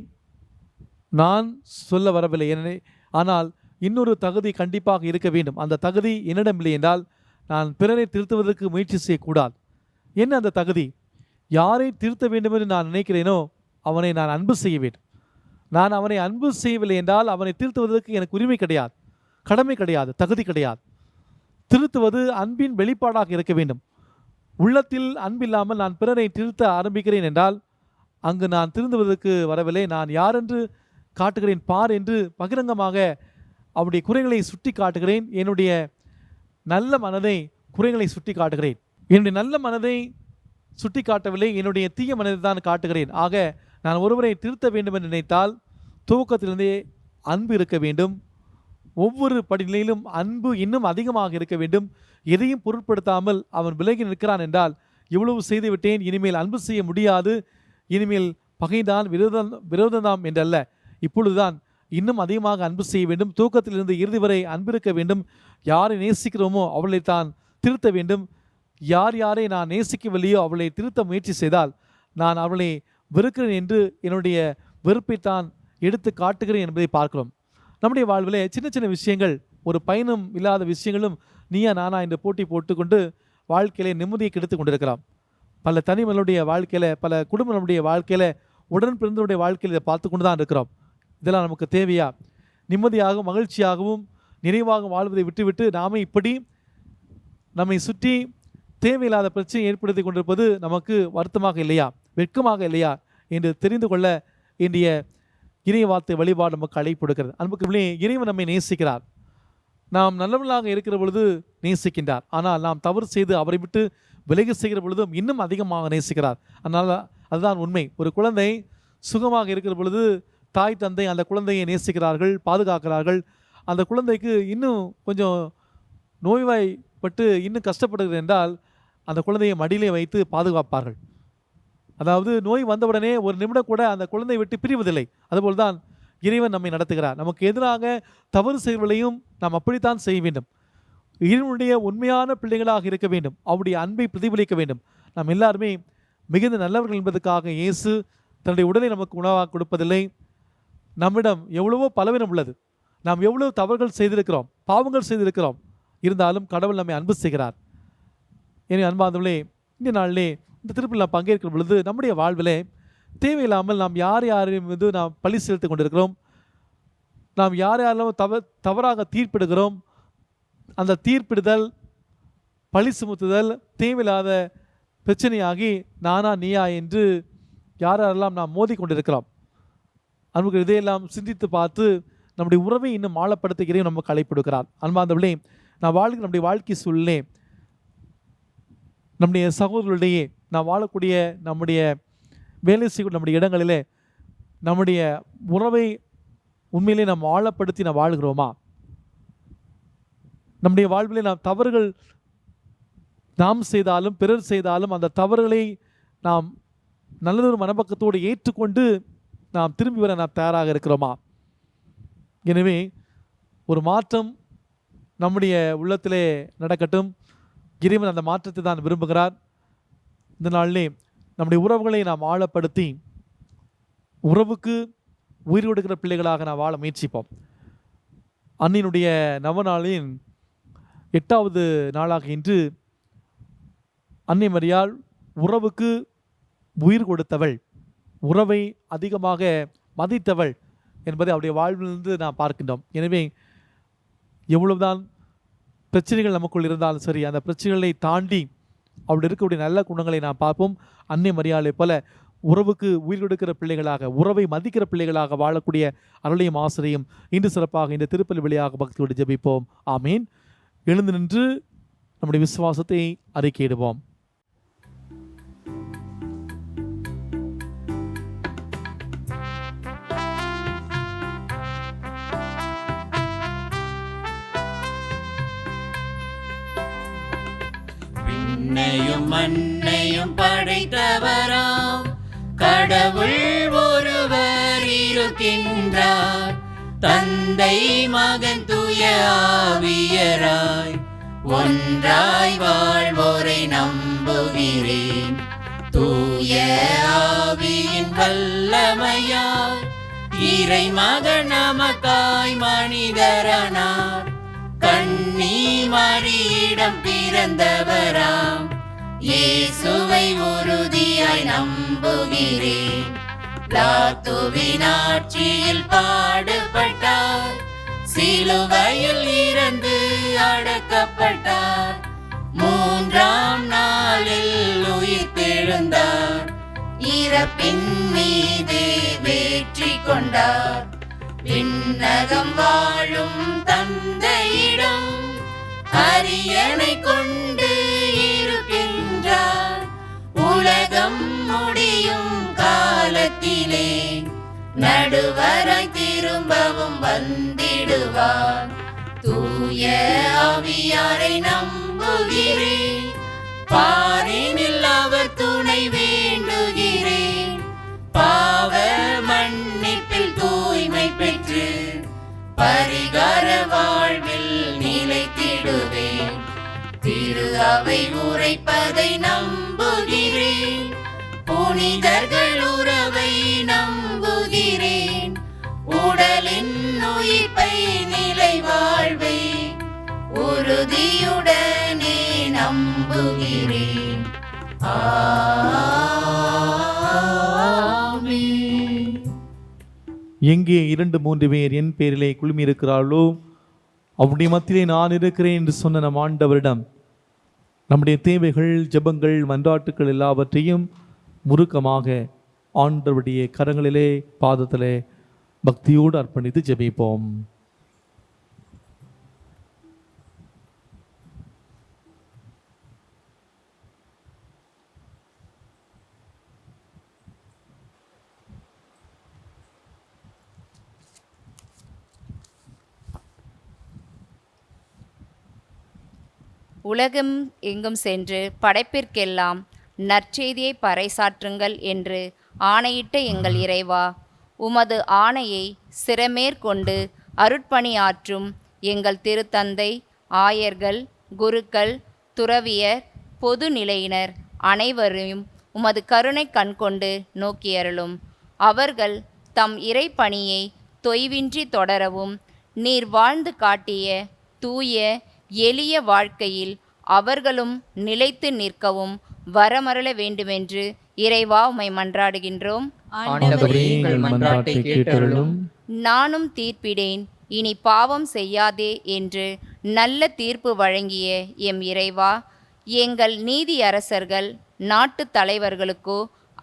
நான் சொல்ல வரவில்லை, ஆனால் இன்னொரு தகுதி கண்டிப்பாக இருக்க வேண்டும். அந்த தகுதி என்னிடம் இல்லை என்றால் நான் பிறரை திருத்துவதற்கு முயற்சி செய்யக்கூடாது. என்ன அந்த தகுதி? யாரை திருத்த வேண்டும் என்று நான் நினைக்கிறேனோ அவனை நான் அன்பு செய்ய வேண்டும். நான் அவனை அன்பு செய்யவில்லை என்றால் அவனை திருத்துவதற்கு எனக்கு உரிமை கிடையாது, கடமை கிடையாது, தகுதி கிடையாது. திருத்துவது அன்பின் வெளிப்பாடாக இருக்க வேண்டும். உள்ளத்தில் அன்பில்லாமல் நான் பிறரை திருத்த ஆரம்பிக்கிறேன் என்றால் அங்கு நான் திருந்துவதற்கு வரவில்லை, நான் யாரென்று காட்டுகிறேன் பார் என்று பகிரங்கமாக அவருடைய குறைகளை சுட்டி காட்டுகிறேன். என்னுடைய நல்ல மனதை குறைகளை சுட்டி காட்டுகிறேன். என்னுடைய நல்ல மனதை சுட்டி காட்டவில்லை, என்னுடைய தீய மனதை தான் காட்டுகிறேன். ஆக நான் ஒருவரை திருத்த வேண்டும் என்று நினைத்தால் துவக்கத்திலிருந்தே அன்பு இருக்க வேண்டும். ஒவ்வொரு படிநிலையிலும் அன்பு இன்னும் அதிகமாக இருக்க வேண்டும். எதையும் பொருட்படுத்தாமல் அவன் விலகி நிற்கிறான் என்றால் இவ்வளவு செய்துவிட்டேன், இனிமேல் அன்பு செய்ய முடியாது, இனிமேல் பகைதான் விரோதம்தான் என்றல்ல, இப்பொழுதுதான் இன்னும் அதிகமாக அன்பு செய்ய வேண்டும். தூக்கத்திலிருந்து இறுதி வரை அன்பிருக்க வேண்டும். யாரை நேசிக்கிறோமோ அவளை தான் திருத்த வேண்டும். யாரை நான் நேசிக்கவில்லையோ அவளை திருத்த முயற்சி செய்தால் நான் அவளை வெறுக்கிறேன் என்று என்னுடைய வெறுப்பைத்தான் எடுத்து காட்டுகிறேன் என்பதை பார்க்கிறோம். நம்முடைய வாழ்வில் சின்ன சின்ன விஷயங்கள், ஒரு பயனும் இல்லாத விஷயங்களும் நீயா நானா என்று போட்டி போட்டுக்கொண்டு வாழ்க்கையிலே நிம்மதியை கெடுத்து கொண்டிருக்கலாம். பல தனிமனுடைய வாழ்க்கையில், பல குடும்பங்களுடைய வாழ்க்கையில், உடன் பிறந்தவருடைய வாழ்க்கையில் இதை பார்த்து கொண்டு தான் இருக்கிறோம். இதெல்லாம் நமக்கு தேவையா? நிம்மதியாகவும் மகிழ்ச்சியாகவும் நிறைவாக வாழ்வதை விட்டுவிட்டு நாம இப்படி நம்மை சுற்றி தேவையில்லாத பிரச்சனை ஏற்படுத்தி கொண்டிருப்பது நமக்கு வருத்தமாக இல்லையா, வெட்கமாக இல்லையா என்று தெரிந்து கொள்ள இன்றைய இறை வார்த்தை வழிபாடு நமக்கு அழைப்பு கொடுக்கிறது. அன்புக்குள்ளே இறைவன் நம்மை நேசிக்கிறார். நாம் நல்லவர்களாக இருக்கிற பொழுது நேசிக்கின்றார். ஆனால் நாம் தவறு செய்து அவரை விட்டு விலகி செய்கிற பொழுதும் இன்னும் அதிகமாக நேசிக்கிறார். அதனால் அதுதான் உண்மை. ஒரு குழந்தை சுகமாக இருக்கிற பொழுது தாய் தந்தை அந்த குழந்தையை நேசிக்கிறார்கள், பாதுகாக்கிறார்கள். அந்த குழந்தைக்கு இன்னும் கொஞ்சம் நோய்வாய்ப்பட்டு இன்னும் கஷ்டப்படுகிறது என்றால் அந்த குழந்தையை மடியிலே வைத்து பாதுகாப்பார்கள். அதாவது நோய் வந்தவுடனே ஒரு நிமிடம் கூட அந்த குழந்தையை விட்டு பிரிவதில்லை. அதுபோல் தான் இறைவன் நம்மை நடத்துகிறார். நமக்கு எதிராக தவறு செய்வதையும் நாம் அப்படித்தான் செய்ய வேண்டும். இறைவனுடைய உண்மையான பிள்ளைகளாக இருக்க வேண்டும். அவருடைய அன்பை பிரதிபலிக்க வேண்டும். நாம் எல்லாருமே மிகுந்த நல்லவர்கள் என்பதற்காக இயேசு தன்னுடைய உடலை நமக்கு உணவாக கொடுப்பதில்லை. நம்மிடம் எவ்வளவோ பலவீனம் உள்ளது, நாம் எவ்வளவு தவறுகள் செய்திருக்கிறோம், பாவங்கள் செய்திருக்கிறோம். இருந்தாலும் கடவுள் நம்மை அன்பு செய்கிறார். எனவே அன்பார்ந்தவர்களே, இந்த நாளிலே இந்த திருப்பில் நாம் பங்கேற்கிற பொழுது நம்முடைய வாழ்விலே தேவையில்லாமல் நாம் யாரையும் மீது நாம் பழி செலுத்திக் கொண்டிருக்கிறோம். நாம் யாரெல்லாம் தவறாக தீர்ப்பிடுகிறோம். அந்த தீர்ப்பிடுதல், பழி சுமத்துதல் தேவையில்லாத பிரச்சனையாகி நானா நீயா என்று யாரெல்லாம் நாம் மோதி கொண்டிருக்கிறோம். அன்புகள், இதையெல்லாம் சிந்தித்து பார்த்து நம்முடைய உறவை இன்னும் ஆழப்படுத்துகிறேன் நமக்கு அழைப்படுகிறார். அன்பார்ந்தவர்களே, நான் வாழ்க்கை நம்முடைய வாழ்க்கை சூழலே நம்முடைய சகோதரர்களிடையே நாம் வாழக்கூடிய நம்முடைய வேலை செய்யக்கூடிய நம்முடைய இடங்களிலே நம்முடைய உறவை உண்மையிலே நாம் ஆழப்படுத்தி நாம் வாழ்கிறோமா? நம்முடைய வாழ்விலே நாம் தவறுகள் நாம் செய்தாலும் பிறர் செய்தாலும் அந்த தவறுகளை நாம் நல்லதொரு மனப்பக்கத்தோடு ஏற்றுக்கொண்டு நாம் திரும்பி வர நாம் தயாராக இருக்கிறோமா? எனவே ஒரு மாற்றம் நம்முடைய உள்ளத்திலே நடக்கட்டும். இறைவன் அந்த மாற்றத்தை தான் விரும்புகிறார். இந்த நாளிலே நம்முடைய உறவுகளை நாம் ஆழப்படுத்தி உறவுக்கு உயிர் கொடுக்கிற பிள்ளைகளாக நாம் வாழ முயற்சிப்போம். அன்னியினுடைய நவநாளின் 8வது நாளாக இன்று அன்னை மரியாள் உறவுக்கு உயிர் கொடுத்தவள், உறவை அதிகமாக மதித்தவள் என்பதை அவருடைய வாழ்விலிருந்து நாம் பார்க்கின்றோம். எனவே எவ்வளவுதான் பிரச்சனைகள் நமக்குள் இருந்தாலும் சரி, அந்த பிரச்சனைகளை தாண்டி அவள் இருக்கக்கூடிய நல்ல குணங்களை நாம் பார்ப்போம். அன்னை மரியாளை போல உறவுக்கு உயிர் கொடுக்கிற பிள்ளைகளாக, உறவை மதிக்கிற பிள்ளைகளாக வாழக்கூடிய அருளையும் ஆசிரியும் இன்று சிறப்பாக இந்த திருப்பலி வழியாக பக்தியோடு ஜெபிப்போம். ஆமீன். எழுந்து நின்று நம்முடைய விசுவாசத்தை அறிக்கையிடுவோம். விண்ணையும் மண்ணையும் படைத்தவராம் கடவுள் ஒருவர் இருக்கின்றார். தந்தை மகன் தூய ஆவியராய் ஒன்றாய் வாழ்வோரை நம்புகிறேன். தூய ஆவியின் வல்லமையார் இறை மகன் நமக்காய் மனிதரானார். கன்னி மரியிடம் பிறந்தவராம் இயேசுவை உறுதியாய் நம்புகிறேன். பிலாத்துவின் ஆட்சியில் பாடுபட்டார், சிலுவையில் இறந்து அடக்கப்பட்டார். 3ஆம் நாளில் உயிர்த்தெழுந்தார், இறப்பின் மீது வெற்றி கொண்டார். விண்ணகம் வாழும் தந்தையிடம் அரியணை கொண்டு இருக்கின்றார். உலகம் முடியும் காலத்திலே நடுவராய் திரும்பவும் வந்திடுவார். தூய ஆவியாரை நம்புகிறேன், பாரினில் அவர் துணை வேண்டுகிறேன். பாவ மன்னிப்பில் தூய்மை பெற்று பரிகார வாழ்வில் நிலைத்திடுவேன். திரு அவை உரைப்பதை நம்புகிறேன், புனிதர்கள் உறவை நம்புகிறேன். உடலின் உயிர்ப்பை நிலை வாழ்வை உறுதியுடனே நம்புகிறேன். எங்கே 2-3 பேர் என் பேரிலே குழுமி இருக்கிறார்களோ அவருடைய மத்தியிலே நான் இருக்கிறேன் என்று சொன்ன நம் ஆண்டவரிடம் நம்முடைய தேவைகள், ஜெபங்கள், மன்றாட்டுக்கள் எல்லாவற்றையும் முறுக்கமாக ஆண்டவருடைய கரங்களிலே, பாதத்திலே பக்தியோடு அர்ப்பணித்து ஜெபிப்போம். உலகம் எங்கும் சென்று படைப்பிற்கெல்லாம் நற்செய்தியை பறைசாற்றுங்கள் என்று ஆணையிட்ட எங்கள் இறைவா, உமது ஆணையை சிரமேற்கொண்டு அருட்பணியாற்றும் எங்கள் திருத்தந்தை, ஆயர்கள், குருக்கள், துறவியர், பொது நிலையினர் அனைவரையும் உமது கருணை கண்கொண்டு நோக்கியருளும். அவர்கள் தம் இறைப்பணியை தொய்வின்றி தொடரவும், நீர் வாழ்ந்து காட்டிய தூய எளிய வாழ்க்கையில் அவர்களும் நிலைத்து நிற்கவும் வரமருள வேண்டுமென்று இறைவா உம்மை மன்றாடுகின்றோம். ஆண்டவரே, எங்கள் மன்றாட்டை கேட்டருளும். நானும் தீர்ப்பிடேன், இனி பாவம் செய்யாதே என்று நல்ல தீர்ப்பு வழங்கிய எம் இறைவா, எங்கள் நீதியரசர்கள் நாட்டுத் தலைவர்களுக்கோ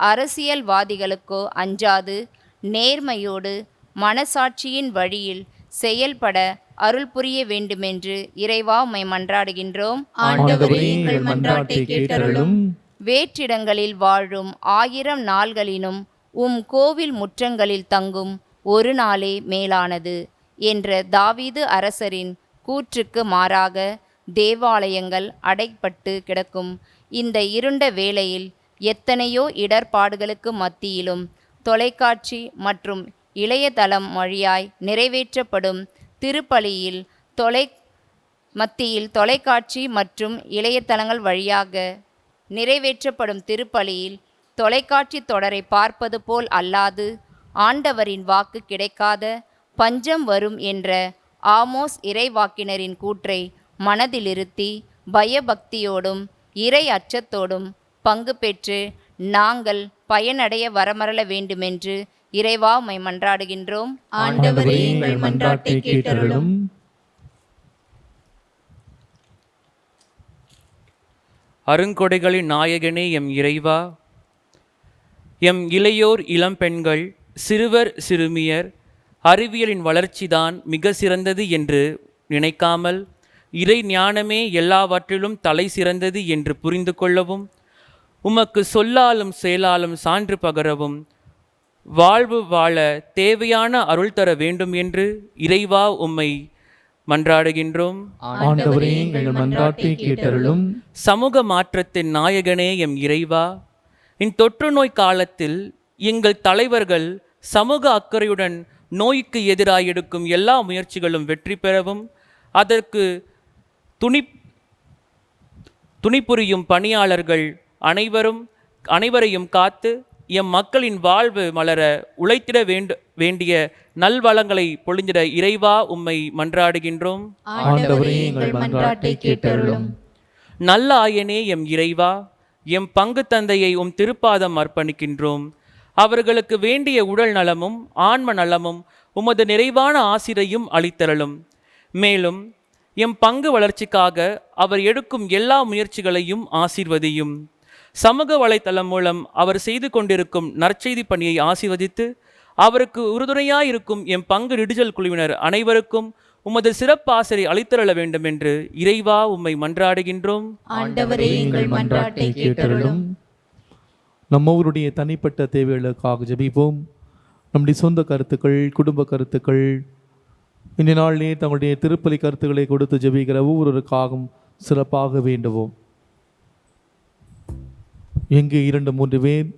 அரசியல்வாதிகளுக்கோ அஞ்சாது நேர்மையோடு மனசாட்சியின் வழியில் செயல்பட அருள் புரிய வேண்டுமென்று இறைவா உம்மை மன்றாடுகின்றோம். ஆண்டவரே, எங்கள் மன்றாட்டை கேட்டருளும். வேற்றிடங்களில் வாழும் 1000 நாள்களினும் உம் கோவில் முற்றங்களில் தங்கும் ஒரு நாளே மேலானது என்ற தாவீது அரசரின் கூற்றுக்கு மாறாக தேவாலயங்கள் அடைப்பட்டு கிடக்கும் இந்த இருண்ட வேளையில் எத்தனையோ இடர்பாடுகளுக்கு மத்தியிலும் தொலைக்காட்சி மற்றும் இளையதளம் வழியாய் நிறைவேற்றப்படும் திருப்பலியில் தொலைக்காட்சி மற்றும் இளையதளங்கள் வழியாக நிறைவேற்றப்படும் திருப்பலியில் தொலைக்காட்சி தொடரை பார்ப்பது போல் அல்லாது ஆண்டவரின் வாக்கு கிடைக்காத பஞ்சம் வரும் என்ற ஆமோஸ் இறைவாக்கினரின் கூற்றை மனதிலிருத்தி பயபக்தியோடும் இறை அச்சத்தோடும் பங்கு பெற்று நாங்கள் பயனடைய வரமரள வேண்டுமென்று இறைவா உம்மை மன்றாடுகின்றோம். ஆண்டவரே, எங்கள் மன்றாட்டை கேட்டருளும். அருங்கொடைகளின் நாயகனே எம் இறைவா, எம் இளையோர் இளம்பெண்கள் சிறுவர் சிறுமியர் அறிவியலின் வளர்ச்சிதான் மிக சிறந்தது என்று நினைக்காமல் இறை ஞானமே எல்லாவற்றிலும் தலை சிறந்தது என்று புரிந்து கொள்ளவும், உமக்கு சொல்லாலும் செயலாலும் சான்று பகரவும் வாழ்வு வாழ தேவையான அருள் தர வேண்டும் என்று இறைவா உம்மை மன்றாடுகின்றோம். ஆண்டவரே, எங்கள் மன்றாட்டை கேட்டருளும். சமூக மாற்றத்தின் நாயகனே எம் இறைவா, இத்தொற்று நோய் காலத்தில் எங்கள் தலைவர்கள் சமூக அக்கறையுடன் நோய்க்கு எதிராக எடுக்கும் எல்லா முயற்சிகளும் வெற்றி பெறவும், அதற்கு துணிபுரியும் பணியாளர்கள் அனைவரையும் காத்து எம் மக்களின் வாழ்வு மலர உழைத்திட வேண்டிய நல்வளங்களை பொழிந்திட இறைவா உம்மை மன்றாடுகின்றோம். ஆண்டவரே, எங்கள் மன்றாட்டை கேட்டருளும். நல்ல ஆயனே எம் இறைவா, எம் பங்கு தந்தையை உம் திருப்பாதம் அர்ப்பணிக்கின்றோம். அவர்களுக்கு வேண்டிய உடல் நலமும் ஆன்ம நலமும் உமது நிறைவான ஆசிரையும் அளித்தரலும். மேலும் எம் பங்கு வளர்ச்சிக்காக அவர் எடுக்கும் எல்லா முயற்சிகளையும் ஆசீர்வதியும். சமூக வலைத்தளம் மூலம் அவர் செய்து கொண்டிருக்கும் நற்செய்தி பணியை ஆசீர்வதித்து அவருக்கு உறுதுணையாயிருக்கும் எம் பங்கு டிஜிட்டல் குழுவினர் அனைவருக்கும் உமது சிறப்பு ஆசிரை அளித்தரள வேண்டும் என்று இறைவா உம்மை மன்றாடுகின்றோம். ஆண்டவரே, எங்கள் மன்றாட்டை கேட்டருளும். நம்மவருடைய தனிப்பட்ட தேவைகளுக்காக ஜெபிப்போம். நம்முடைய சொந்த கருத்துக்கள், குடும்ப கருத்துக்கள், இந்த நாளிலே தங்களுடைய திருப்பலி கருத்துக்களை கொடுத்து ஜெபிக்கிற ஒவ்வொருவருக்காகவும் சிறப்பாக வேண்டுவோம். எங்கே 2-3 பேர்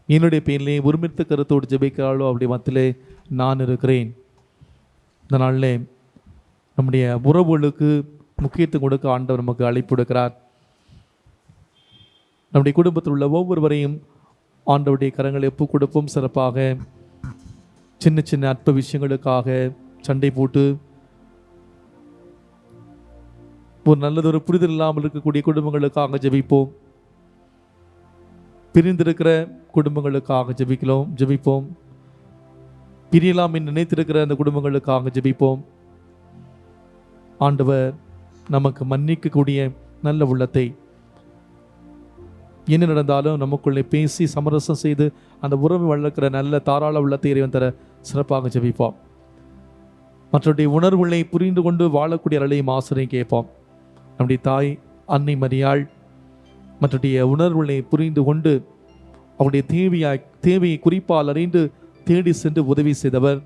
என்னுடைய பேரிலே ஒருமித்த கருத்தோடு ஜெபிக்கிறாளோ அப்படி மத்தியிலே நான் இருக்கிறேன். இந்த நாளிலே நம்முடைய உறவுகளுக்கு முக்கியத்துவம் கொடுக்க ஆண்டவர் நமக்கு அழைப்பு கொடுக்கிறார். நம்முடைய குடும்பத்தில் உள்ள ஒவ்வொருவரையும் ஆண்டவருடைய கரங்களை ஒப்பு கொடுப்போம். சிறப்பாக சின்ன சின்ன அற்ப விஷயங்களுக்காக சண்டை போட்டு ஒரு நல்லதொரு புரிதல் இல்லாமல் இருக்கக்கூடிய குடும்பங்களுக்காக ஜெபிப்போம். பிரிந்திருக்கிற குடும்பங்களுக்காக ஜெபிப்போம். பிரியலாம் என்று நினைத்திருக்கிற அந்த குடும்பங்களுக்காக ஜெபிப்போம். ஆண்டவர் நமக்கு மன்னிக்கக்கூடிய நல்ல உள்ளத்தை, என்ன நடந்தாலும் நமக்குள்ளே பேசி சமரசம் செய்து அந்த உறவை வளர்க்கிற நல்ல தாராள உள்ளத்தை இறைவன் தர சிறப்பாக ஜெபிப்போம். மற்றவருடைய உணர்வுகளை புரிந்து கொண்டு வாழக்கூடிய அருளையும் ஆசிரியை கேட்போம். நம்முடைய தாய் அன்னை மரியாள் மற்றடைய உணர்வுகளை புரிந்து கொண்டு அவருடைய தேவையை குறிப்பால் அறிந்து தேடி சென்று உதவி செய்தவர்,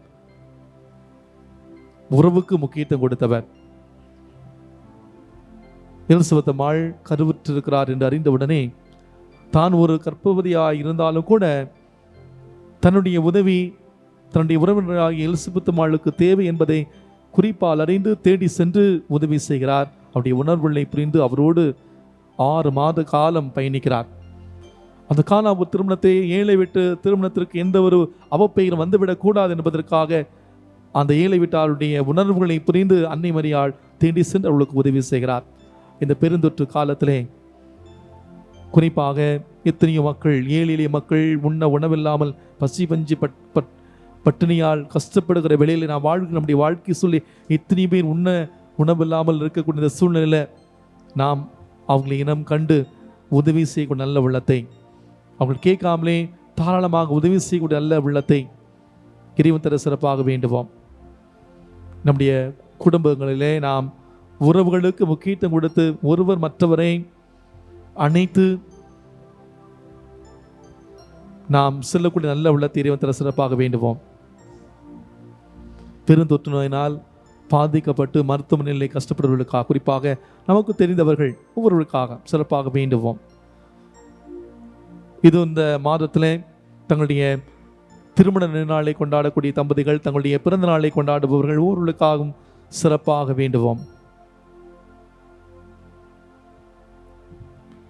உறவுக்கு முக்கியத்துவம் கொடுத்தவர். எலிசபெத்தம்மாள் கருவுற்றிருக்கிறார் என்று அறிந்தவுடனே தான் ஒரு கர்ப்பவதியாக இருந்தாலும் கூட தன்னுடைய உதவி தன்னுடைய உறவினராகிய எலிசபெத்தம்மாளுக்கு தேவை என்பதை குறிப்பால் அறிந்து தேடி சென்று உதவி செய்கிறார். அவருடைய உணர்வுகளை புரிந்து அவரோடு 6 மாத காலம் பயணிக்கிறார். அந்த கால திருமணத்தை ஏழை விட்டு திருமணத்திற்கு எந்த ஒரு அவப்பெயரும் வந்துவிடக்கூடாது என்பதற்காக அந்த ஏழை வீட்டாருடைய உணர்வுகளை புரிந்து அன்னை மரியாள் தேடி சென்று அவர்களுக்கு உதவி செய்கிறார். இந்த பெருந்தொற்று காலத்திலே குறிப்பாக எத்தனையோ மக்கள், ஏழை எளிய மக்கள் உண்ண உணவில்லாமல் பசி பஞ்சி பட்டினியால் கஷ்டப்படுகிற வேளையில் நாம் வாழ்க்கை நம்முடைய வாழ்க்கை சொல்லி எத்தனை பேர் உண்ண உணவில்லாமல் இருக்கக்கூடிய இந்த சூழ்நிலையில் நாம் அவங்களை இனம் கண்டு உதவி செய்யக்கூடிய நல்ல உள்ளத்தை, அவர்கள் கேட்காமலே தாராளமாக உதவி செய்யக்கூடிய நல்ல உள்ளத்தை இறைவன் தர சிறப்பாக வேண்டுவோம். நம்முடைய குடும்பங்களிலே நாம் உறவுகளுக்கு முக்கியத்துவம் கொடுத்து ஒருவர் மற்றவரை அணைத்து நாம் செல்லக்கூடிய நல்ல உள்ளத்தை இறைவன் தர சிறப்பாக வேண்டுவோம். பெருந்தொற்று நோயினால் பாதிக்கப்பட்டு மருத்துவமனையில் கஷ்டப்படுவர்களுக்காக, குறிப்பாக நமக்கு தெரிந்தவர்கள் ஒவ்வொருவருக்காக சிறப்பாக வேண்டுவோம். இது இந்த மாதத்தில் தங்களுடைய திருமண நாளை கொண்டாடக்கூடிய தம்பதிகள், தங்களுடைய பிறந்த நாளை கொண்டாடுபவர்கள் ஒவ்வொருவருக்காகவும் சிறப்பாக வேண்டுவோம்.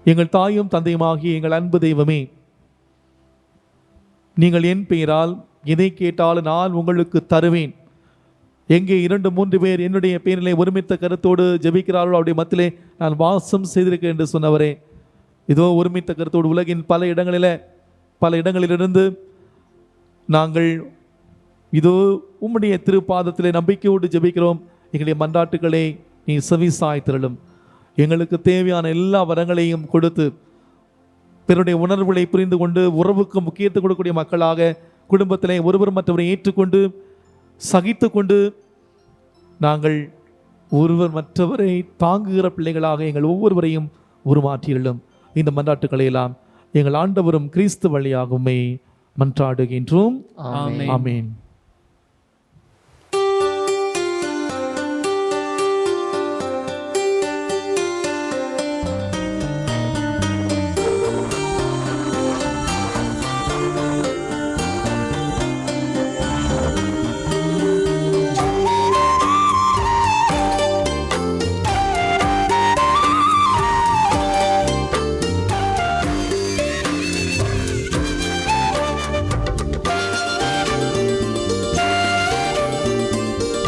எங்கள் தாயும் தந்தையுமாகிய எங்கள் அன்பு தெய்வமே, நீங்கள் என் பெயரால் எதை கேட்டாலும் நான் உங்களுக்கு தருவேன். எங்கே 2-3 பேர் என்னுடைய பெயரிலே ஒருமித்த கருத்தோடு ஜெபிக்கிறார்களோ அவருடைய மத்தியிலே நான் வாசம் செய்திருக்கேன் என்று சொன்னவரே, இதோ ஒருமித்த கருத்தோடு உலகின் பல இடங்களிலிருந்து நாங்கள் இதோ உம்முடைய திருப்பாதத்திலே நம்பிக்கையோடு ஜெபிக்கிறோம். எங்களுடைய மன்றாட்டுக்களை நீ செவிசாய் திரளும். எங்களுக்கு தேவையான எல்லா வரங்களையும் கொடுத்து பிறருடைய உணர்வுகளை புரிந்து கொண்டு உறவுக்கு முக்கியத்துவம் கொடுக்கக்கூடிய மக்களாக குடும்பத்திலே ஒருவர் மற்றவரை ஏற்றுக்கொண்டு சகித்து கொண்டு நாங்கள் ஒருவர் மற்றவரை தாங்குகிற பிள்ளைகளாக எங்கள் ஒவ்வொருவரையும் உருமாற்றியுள்ளோம். இந்த மன்றாட்டுக்களை எல்லாம் எங்கள் ஆண்டவரும் கிறிஸ்து வழியாகுமே மன்றாடுகின்றோம். ஆமென்.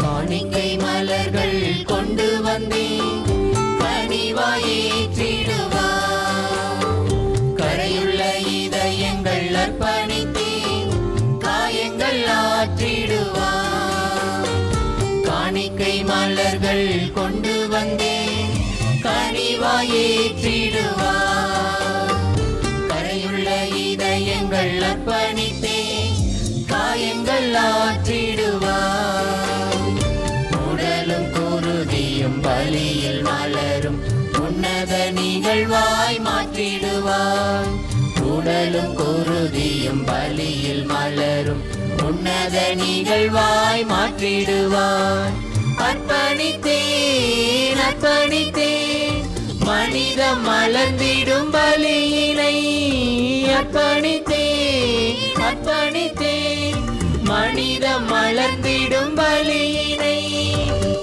காணிக்கை மலர்கள் கொண்டு வந்தேன், கனிவாயேற்றிடுவார். கரையுள்ள இதயங்கள் அர்ப்பணித்தேன், காயங்கள் ஆற்றிடுவார். உடலும் குருதியும் பலியில் மலரும் உன்னத நிகழ்வாய் மாற்றிடுவார். உடலும் குருதியும் பலியில் மலரும் உன்னத நிகழ்வாய் மாற்றிடுவார். அர்ப்பணித்தேன் அர்ப்பணித்தேன் மனிதம் மலர்ந்திடும் பலியினை. அர்ப்பணித்தேன் அர்ப்பணித்தேன் மனிதம் மலர்ந்திடும் பலியினை.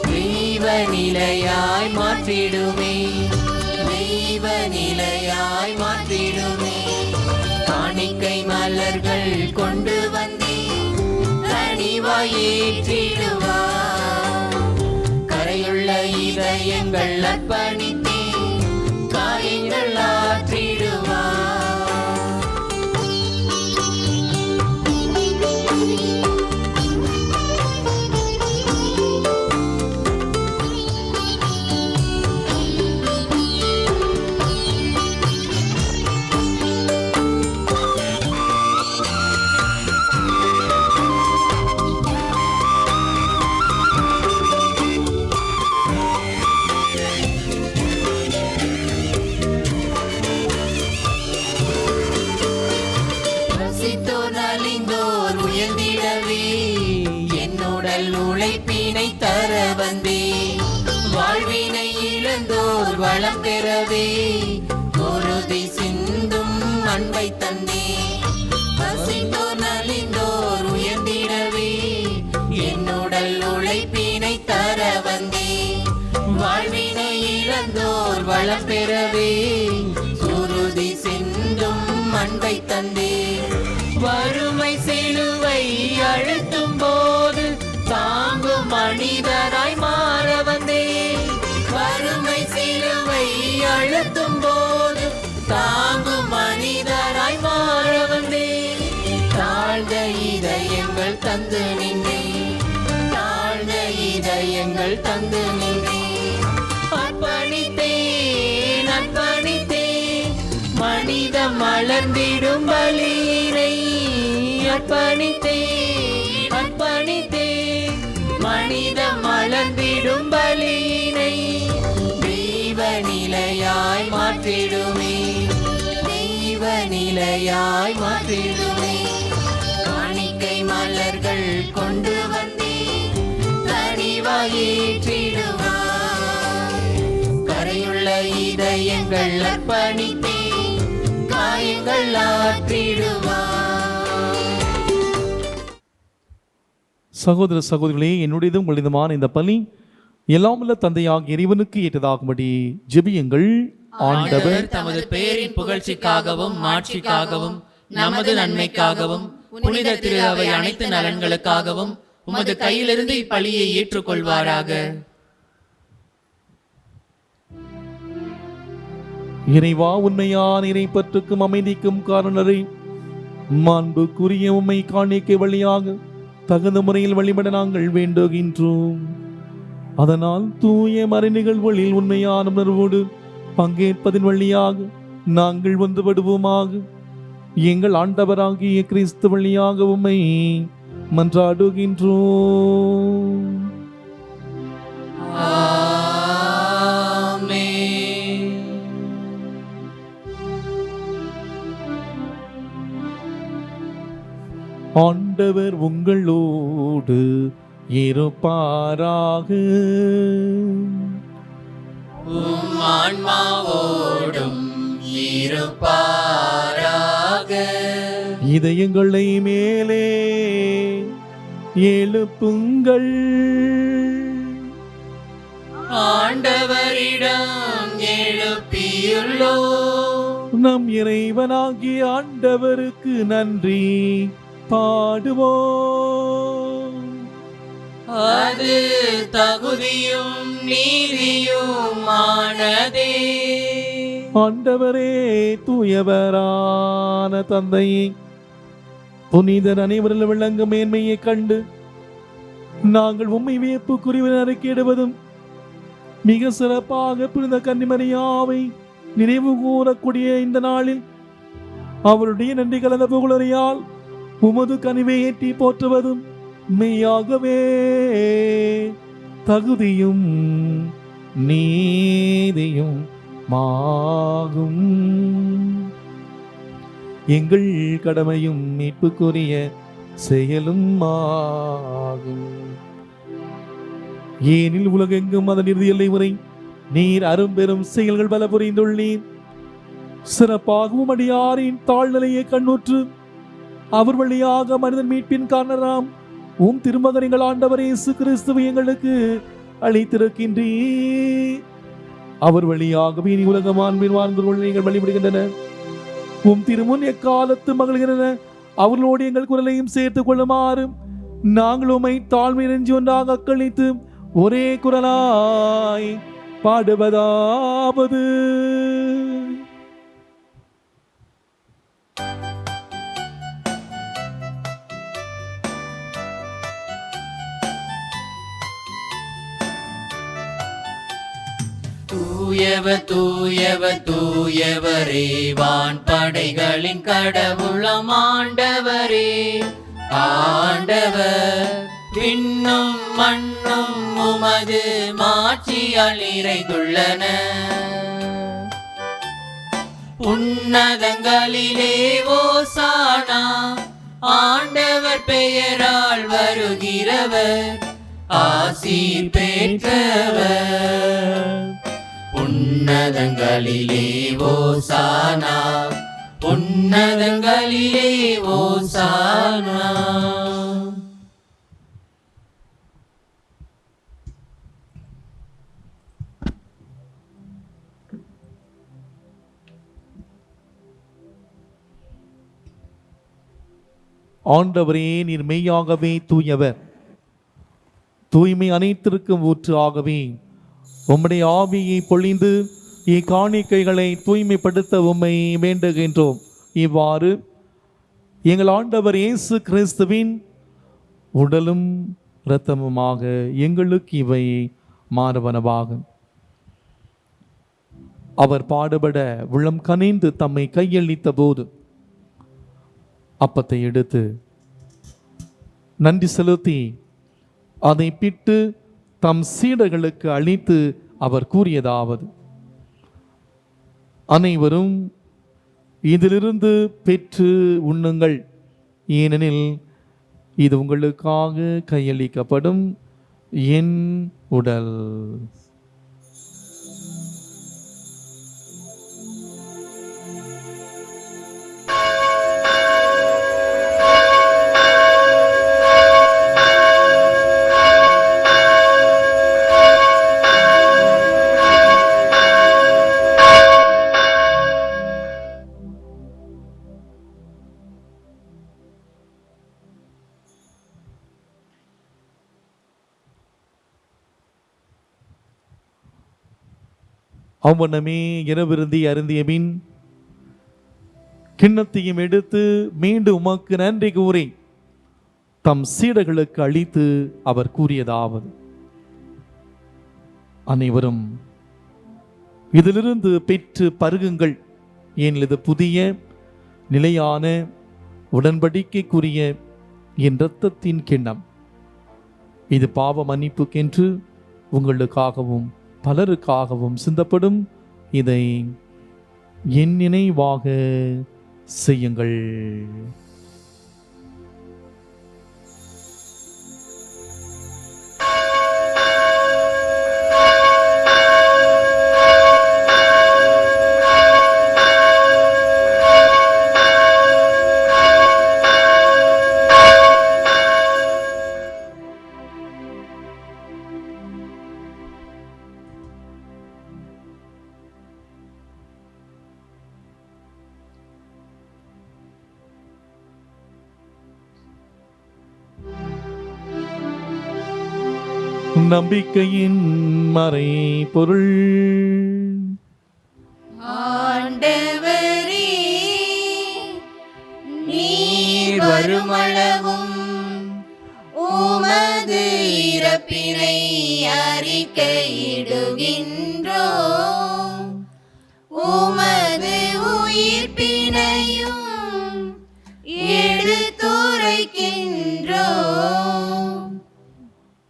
தெய்வ நிலையாய் மாற்றிடுமே, தெய்வ நிலையாய் மாற்றிடுமே. காணிக்கை மலர்கள் கொண்டு வந்தேன், கனிவாயேற்றிடுவார். கரையுள்ள இதயங்கள் அர்ப்பணித்தேன், காயங்கள் ஆற்றிடுவார். உழைப்பினை தர வந்தே, வாழ்வினை இழந்தோர் வளம் பெறவே, குருதி சிந்தும் அன்பை தந்தே. பசித்தோர் நலிந்தோர் உயர்ந்திடவே, என்னுடல் உழைப்பினை தர வந்தே, வாழ்வினை இழந்தோர் வளம் பெறவே, குருதி சிந்தும் அன்பை தந்தே. வறுமை சிலுவை அழுத்தும் போது தாங்கும் மனிதராய் மாற வந்தே. வறுமை சிலுவை அழுத்தும் போது தாங்கும் மனிதராய் மாற வந்தே. தாழ்ந்த இதயங்கள் தந்து நின்றே, தாழ்ந்த இதயங்கள் தந்து நின்றே. அர்ப்பணித்தேன். மனிதம் மலர்ந்திடும் பலியினை அர்ப்பணித்தேன், அர்ப்பணித்தேன். மனிதம் மலர்ந்திடும் பலியினை தெய்வ நிலையாய் மாற்றிடுமே, தெய்வ நிலையாய் மாற்றிடுமே. காணிக்கை மலர்கள் கொண்டு வந்தேன், கனிவாய் ஏற்றிடுவார். கரையுள்ள இதயங்கள் அர்ப்பணித்தேன், காயங்கள் ஆற்றிடுவார். சகோதர சகோதரிகளே, என்னுடையதும் உங்களுடையதுமான இந்த பலி எல்லாமுள்ள தந்தையாகிய இறைவனுக்கு ஏற்றதாகும்படி ஜெபியுங்கள். ஆண்டவர் தமது பெயரின் புகழ்ச்சிக்காகவும் மாட்சிக்காகவும் நமது நன்மைக்காகவும் புனித திரு அவை அனைத்து நலன்களுக்காகவும் உமது கையிலிருந்து இப்பலியை ஏற்றுக்கொள்வாராக. இறைவா, உண்மையான இறைப்பற்றுக்கும் அமைதிக்கும் காரணரை மாண்புக்குரிய உம்மை காணிக்கை வழியாக தகுந்த முறையில் வழிபட நாங்கள் வேண்டுகின்றோம். அதனால் தூய மறை நிகழ்வுகளில் உண்மையான உணர்வோடு பங்கேற்பதன் வழியாக நாங்கள் ஒன்றுபடுவோமாக. எங்கள் ஆண்டவராகிய கிறிஸ்து வழியாக உம்மை மன்றாடுகின்றோம். ஆமென். ஆண்டவர் உங்களோடு இருப்பாராக. உம் ஆன்மாவோடும் இருப்பாராக. இதயங்களை மேலே எழுப்புங்கள். ஆண்டவரிடம் எழுப்பியுள்ளோம். நம் இறைவனாகிய ஆண்டவருக்கு நன்றி பாடுவோம். அது தகுதியும் நீதியுமானதே. ஆண்டவரே, தூயவரான தந்தையே, புனிதர் அனைவரில் விளங்கும் மேன்மையை கண்டு நாங்கள் உம்மை வியப்புக்குரியவர் அறிக்கையிடுவதும் மிக சிறப்பாக புனித கன்னிமரியாவை நினைவு கூறக்கூடிய இந்த நாளில் அவருடைய நன்றி கலந்த புகழறியால் உமது கனிவை ஏற்றி போற்றுவதும் மெய்யாகவே தகுதியும் நீதியும் மாகும். எங்கள் கடமையும் மீட்புக்குரிய செயலும் ஆகும். ஏனில் உலகெங்கும் அதன் இறுதி எல்லை வரை நீர் அரும்பெரும் செயல்கள் பல புரிந்துள்ளீர். சிறப்பாகவும் அடியாரின் தாழ்நிலையை கண்ணுற்று அவர் வழியாக மனிதன் மீட்பின் காரணராம் உம் திருமகன் ஆண்டவர் இயேசு கிறிஸ்துவை எங்களுக்கு அளித்திருக்கின்றீர். அவர் வழியாகவே நீ உலக மாண்பின் வாழ்ந்தவர்கள் நீங்கள் வழிபடுகின்றனர். உம் திருமுன் எக்காலத்து மகிழ்கின்றன. அவர்களோடு எங்கள் குரலையும் சேர்த்துக் கொள்ளுமாறு நாங்கள் உம்மை தாழ்மை நெஞ்சு ஒன்றாக அக்களித்து ஒரே குரலாய் பாடுவதாவது: தூயவர் தூயவர் தூயவரே, வான் படைகளின் கடவுளம் ஆண்டவரே. ஆண்டவர் விண்ணும் மண்ணும் உமது மாட்சியால் நிறைந்துள்ளன. உன்னதங்களிலே ஓசானா, ஆண்டவர் பெயரால் வருகிறவர் ஆசி பெற்றவர். உன்னதங்களிலே ஓசானா, உன்னதங்களிலே ஓசானா. ஆண்டவரே, நீர் மெய்யாகவே தூயவர், தூய்மை அனைத்திற்கும் ஊற்று ஆகவே உம்முடைய ஆவியை பொழிந்து இக்காணிக்கைகளை தூய்மைப்படுத்த உம்மை வேண்டுகின்றோம். இவ்வாறு எங்கள் ஆண்டவர் இயேசு கிறிஸ்துவின் உடலும் இரத்தமுமாக எங்களுக்கு இவை மாறுவனவாகும். அவர் பாடுபட உள்ளம் கனிந்து தம்மை கையளித்த போது அப்பத்தை எடுத்து நன்றி செலுத்தி அதை பிட்டு தம் சீடர்களுக்கு அளித்து அவர் கூறியதாவது: அனைவரும் இதிலிருந்து பெற்று உண்ணுங்கள், ஏனெனில் இது உங்களுக்காக கையளிக்கப்படும் என் உடல். அவ்வண்ணமே இரவிருந்தி அருந்திய பின் கிண்ணத்தையும் எடுத்து மீண்டும் உமக்கு நன்றி கூறி தம் சீடர்களுக்கு அளித்து அவர் கூறியதாவது: அனைவரும் இதிலிருந்து பெற்று பருகுங்கள், ஏன் இது புதிய நிலையான உடன்படிக்கைக்குரிய என் இரத்தத்தின் கிண்ணம். இது பாவ மன்னிப்புக்கென்று உங்களுக்காகவும் பலருக்காகவும் சிந்தப்படும். இதை என் நினைவாக செய்யுங்கள். நம்பிக்கையின் மறை பொருள். ஆண்டவரே, நீர் வருமளவும் உமது இறப்பினை அறிக்கையிடுகின்றோம், உமது உயிர்ப்பினையும் எடுத்துரைக்கின்றோம்.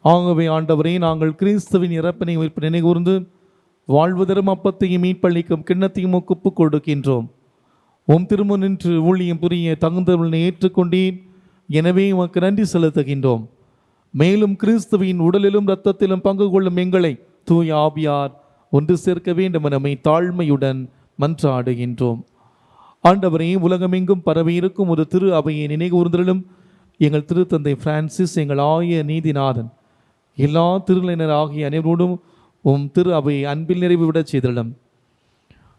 ஆகவே ஆண்டவரே, நாங்கள் கிறிஸ்துவின் இறப்பினை உயிர்ப்பு நினைகூர்ந்து வாழ்வு தரும் அப்பத்தையும் மீட்பளிக்கும் கிண்ணத்தையும் ஒப்புக் கொடுக்கின்றோம். உம் திருமுன் நின்று ஊழியம் புரிய தகுந்தவர்களை ஏற்றுக்கொண்டேன், எனவே உமக்கு நன்றி செலுத்துகின்றோம். மேலும் கிறிஸ்துவின் உடலிலும் இரத்தத்திலும் பங்கு கொள்ளும் எங்களை தூய ஆவியார் ஒன்று சேர்க்க வேண்டும் என நம்மை தாழ்மையுடன் மன்றாடுகின்றோம். ஆண்டவரே, உலகமெங்கும் பரவி இருக்கும் ஒரு திரு அவையை நினைகூர்ந்தலும் எங்கள் திருத்தந்தை பிரான்சிஸ், எங்கள் ஆய நீதிநாதன், எல்லா திருநிலையினர் ஆகிய அனைவரோடும் உம் திரு அவையை அன்பில் நிறைவு விடச் செய்தலும்.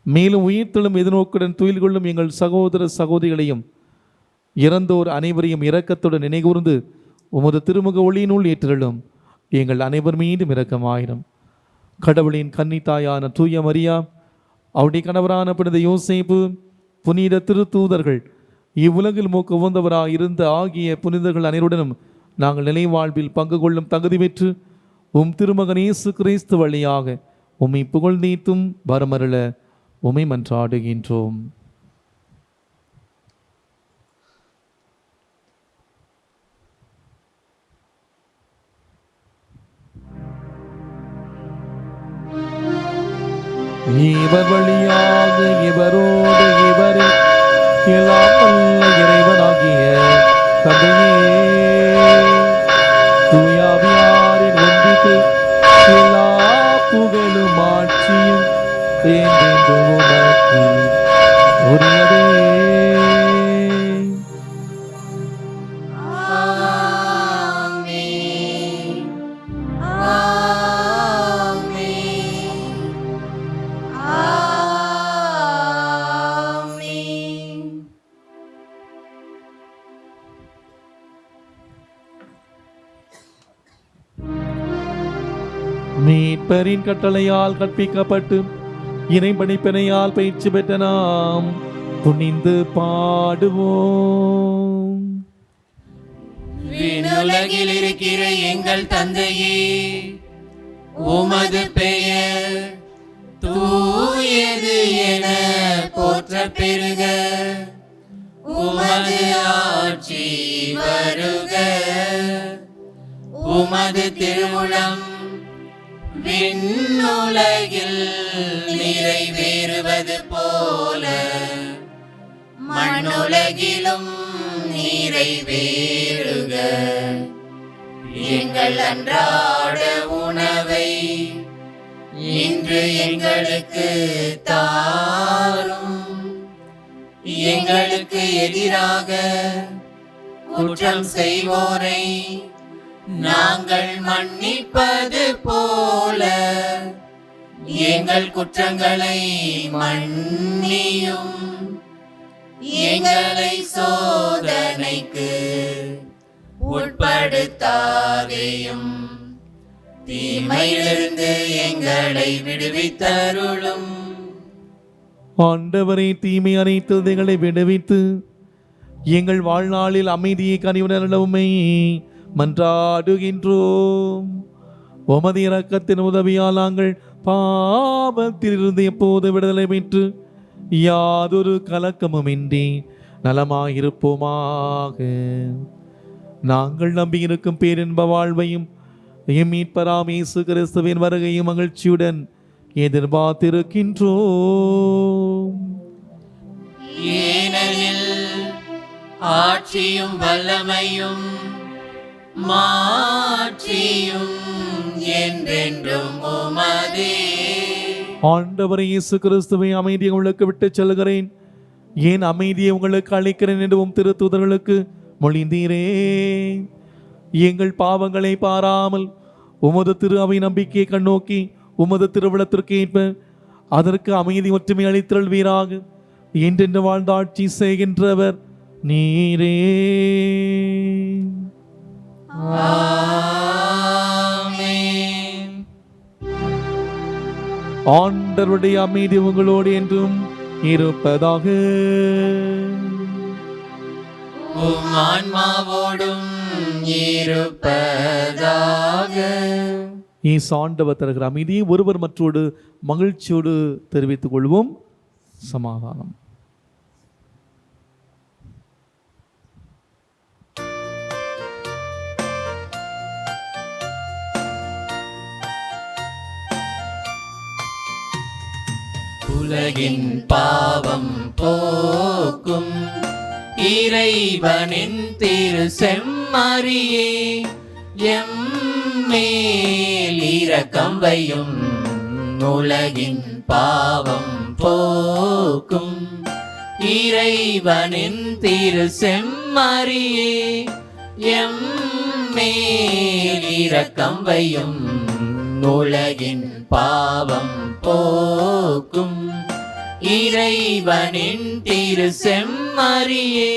மேலும் உயிர்த்தெழும் எதிர்நோக்குடன் துயில் கொள்ளும் எங்கள் சகோதர சகோதரிகளையும் இறந்தோர் அனைவரையும் இரக்கத்துடன் நினைகூர்ந்து உமது திருமுக ஒளியினுள் ஏற்றலும். எங்கள் அனைவர் மீதும் இரக்கமாயிரும். கடவுளின் கன்னித்தாயான தூய மரியா, அவருடைய கணவரான புனித யோசேப்பு, புனித திருத்தூதர்கள், இவ்வுலகில் மூக்க உவந்தவராக இருந்த ஆகிய புனிதர்கள் அனைவருடனும் நாங்கள் நிலை வாழ்வில் பங்கு கொள்ளும் தகுதி பெற்று உம் திருமகன் இயேசு கிறிஸ்து வழியாக உம்மை புகழ்ந்தீத்தும் வரமருள உம்மை மன்றாடுகின்றோம். இவர் வழியாக இவரோடு இவரில் எல்லாம் வல்ல இறைவனாகிய தந்தையே, தூயாவியாரின் ஒன்றிற்கு எல்லா புகழும் ஆட்சியும் என்றென்றும் உமக்கு உரியதே. ஆமென். ஆமென். ஆமென். மீட்பரின் கட்டளையால் கற்பிக்கப்பட்டு இறைபணிப்பினையால் பயிற்சி பெற்ற நாம் துணிந்து பாடுவோம். விண்ணுலகில் இருக்கிற எங்கள் தந்தையே, உமது பெயர் தூய தூயது என போற்ற பெருக. உமது ஆட்சி வருக. உமது திருவுளம் விண்ணுலகில் நிறைவேறுவது போல மண்ணுலகிலும் நிறைவேறுக. எங்கள் அன்றாட உணவை இன்று எங்களுக்கு தாரும். எங்களுக்கு எதிராக குற்றம் செய்வோரை நாங்கள் மன்னிப்பது போல எங்கள் குற்றங்களை மன்னியும். எங்களை சோதனைக்கு உட்படுத்தாதேயும், தீமையிலிருந்து எங்களை விடுவித்தருளும். ஆண்டவரே, தீமை அனைத்து எங்களை விடுவித்து எங்கள் வாழ்நாளில் அமைதியை கனிவுணர்வுமை மன்றாடுகின்றோம். உமது இரக்கத்தின் உதவியால் நாங்கள் பாவத்திலிருந்து எப்போது விடுதலை பெற்று யாதொரு கலக்கமுமின்றி நலமாயிருப்போமாக. நாங்கள் நம்பியிருக்கும் பேரின்ப வாழ்வையும் எம் மீட்பராம் இயேசு கிறிஸ்துவின் வருகையும் மகிழ்ச்சியுடன் எதிர்பார்த்திருக்கின்றோம். ஏனெனில் ஆட்சியும் வல்லமையும் மாட்சியும் என்றென்றும் உமதே. ஆண்டவரே இயேசு கிறிஸ்துவை அமைதியை உங்களுக்கு விட்டு செல்கிறேன், ஏன் அமைதியை உங்களுக்கு அளிக்கிறேன் என்றும் திருத்தூதர்களுக்கு மொழிந்தீரே. எங்கள் பாவங்களை பாராமல் உமது திரு அவை நம்பிக்கையை கண்ணோக்கி உமது திருவிழத்திற்கு ஏற்ப அதற்கு அமைதி ஒற்றுமை அளித்தல்வீராக. என்றென்று வாழ்ந்த ஆட்சி செய்கின்றவர் நீரே. ஆமென். ஆண்டவருடைய அமைதி உங்களோடு என்றும் இருப்பதாக. உம் ஆன்மாவோடும் இருப்பதாக. இயேசு ஆண்டவர் தருகிற அமைதியை ஒருவர் மற்றோடு மகிழ்ச்சியோடு தெரிவித்துக் கொள்வோம். சமாதானம். உலகின் பாவம் போக்கும் இறைவனின் திரு செம்மறியே, எம்மேல் இரக்கம் வையும். உலகின் பாவம் போக்கும் இறைவனின் திரு செம்மறியே, எம்மேல் இரக்கம் வையும். உலகின் பாவம் போக்கும் இறைவனின் திரு செம்மறியே,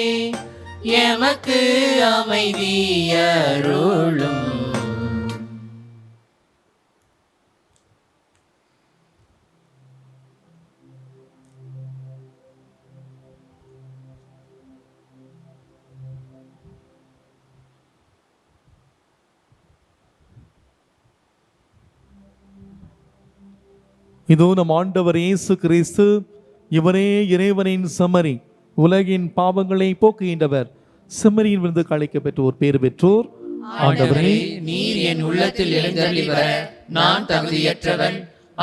எமக்கு அமைதி அருளும். இதோ நம் ஆண்டவர் இயேசு கிறிஸ்து, இவரே இறைவனின் செம்மறி, உலகின் பாவங்களை போக்குகின்றவர். செம்மறியின் விருந்து அழைக்க பெற்றோர் பேறு பெற்றோர். ஆண்டவரே, நீர் என் உள்ளத்தில் எழுந்தருளி வர நான் தகுதியற்றவன்.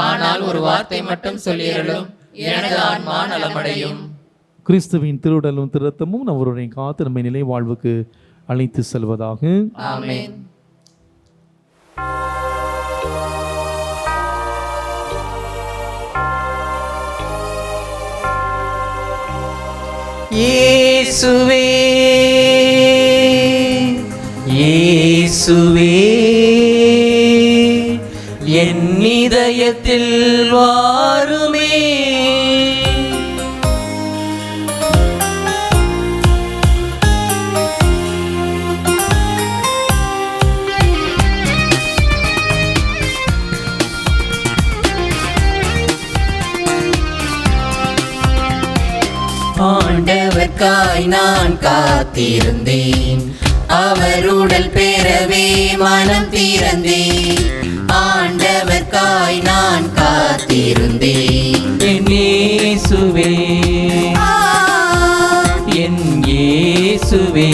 ஆனால் ஒரு வார்த்தை மட்டும் சொல்லியருளும், எனது ஆன்மா நலமடையும். கிறிஸ்துவின் திருவுடலும் திருரத்தமும் நம்முடைய காத்து நம்மை நிலை வாழ்வுக்கு அழைத்து செல்வதாக. ஆமென். இயேசுவே, இயேசுவே, என் இதயத்தில் வாருமே. ஆண்டவர்க்காய் நான் காத்திருந்தேன், அவர் உடல் பெறவே மனம் திறந்தேன். ஆண்டவர்க்காய் நான் காத்திருந்தேன், என் இயேசுவே என் இயேசுவே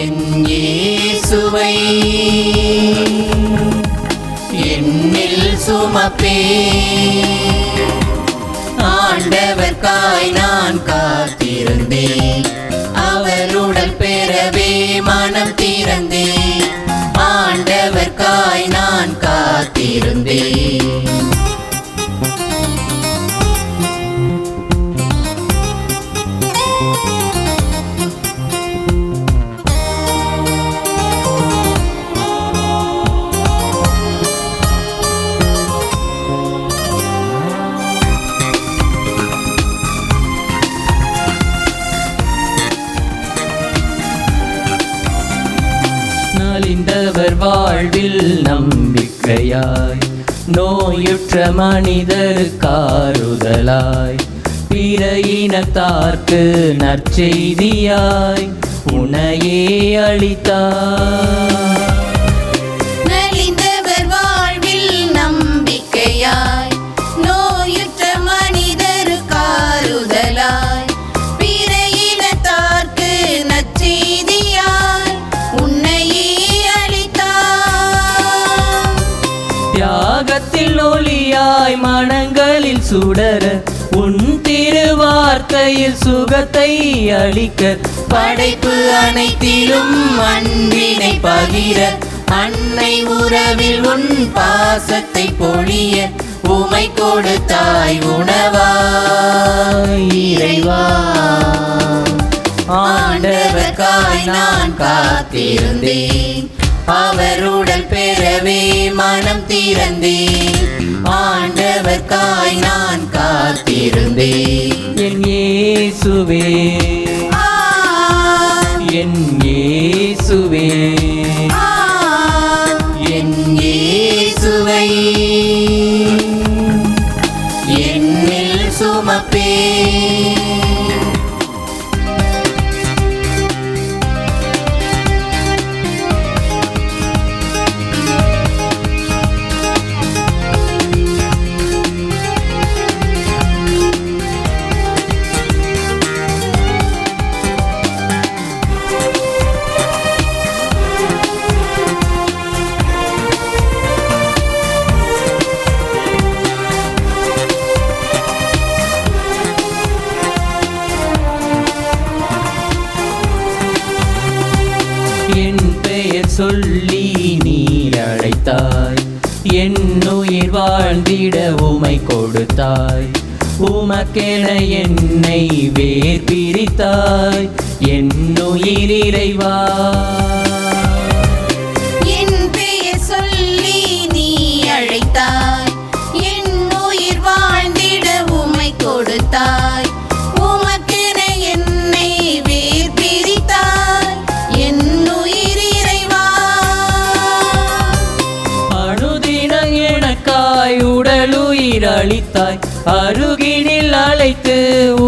என் இயேசுவை என்னில் சுமப்பே. ஆண்டவர்க்காய் நான் காத்திருந்தேன், அவருடன் பெறவே மனம் திறந்தேன். ஆண்டவர்க்காய் நான் காத்திருந்தேன். நலிந்தவர் வாழ்வில் நம்பிக்கையாய், நோயுற்ற மனிதருக்காறுதலாய், பிற இனத்தார்க்கு நற்செய்தியாய் உன்னையே அளித்தாய். நலிந்தவர் வாழ்வில் நம்பிக்கையாய், நோயுற்ற மனிதருக்காறுதலாய், பிற இனத்தார்க்கு நற்செய்தியாய் உன்னையே அளித்தார். தியாகத்தில் ஒளியாய் மனங்களில் சுடர, உன் திருவார்த்தையில் சுகத்தை அளிக்க, படைப்பு அனைத்திலும் அன்பினை பகிர, அன்னை உறவில் உன் பாசத்தை பொழிய, உமை கொடுத்தாய் உணவாய் இறைவா. ஆண்டவர்க்காய் நான் காத்திருந்தேன், அவருடன் பெறவே மனம் திறந்தேன். ஆண்டவர்க்காய் நான் காத்திருந்தேன். என் இயேசுவே என் இயேசுவே என் இயேசுவை என்னில் சுமப்பே. என் பெயர் சொல்லி நீர் அழைத்தாய், என் உயிர் வாழ்ந்திட உமை கொடுத்தாய். உமக்கென என்னை வேர் பிரித்தாய், என் உயிர் இறைவா. என் பெயர் சொல்லி நீ அழைத்தாய், என் உயிர் வாழ்ந்திட உமை கொடுத்தாய். உமக்கென என்னை வேர் பிரித்தாய், என் உயிர் இறைவா. அனுதின எனக்காய் உடலுயிர் அளித்தாய், அருகினில் அழைத்து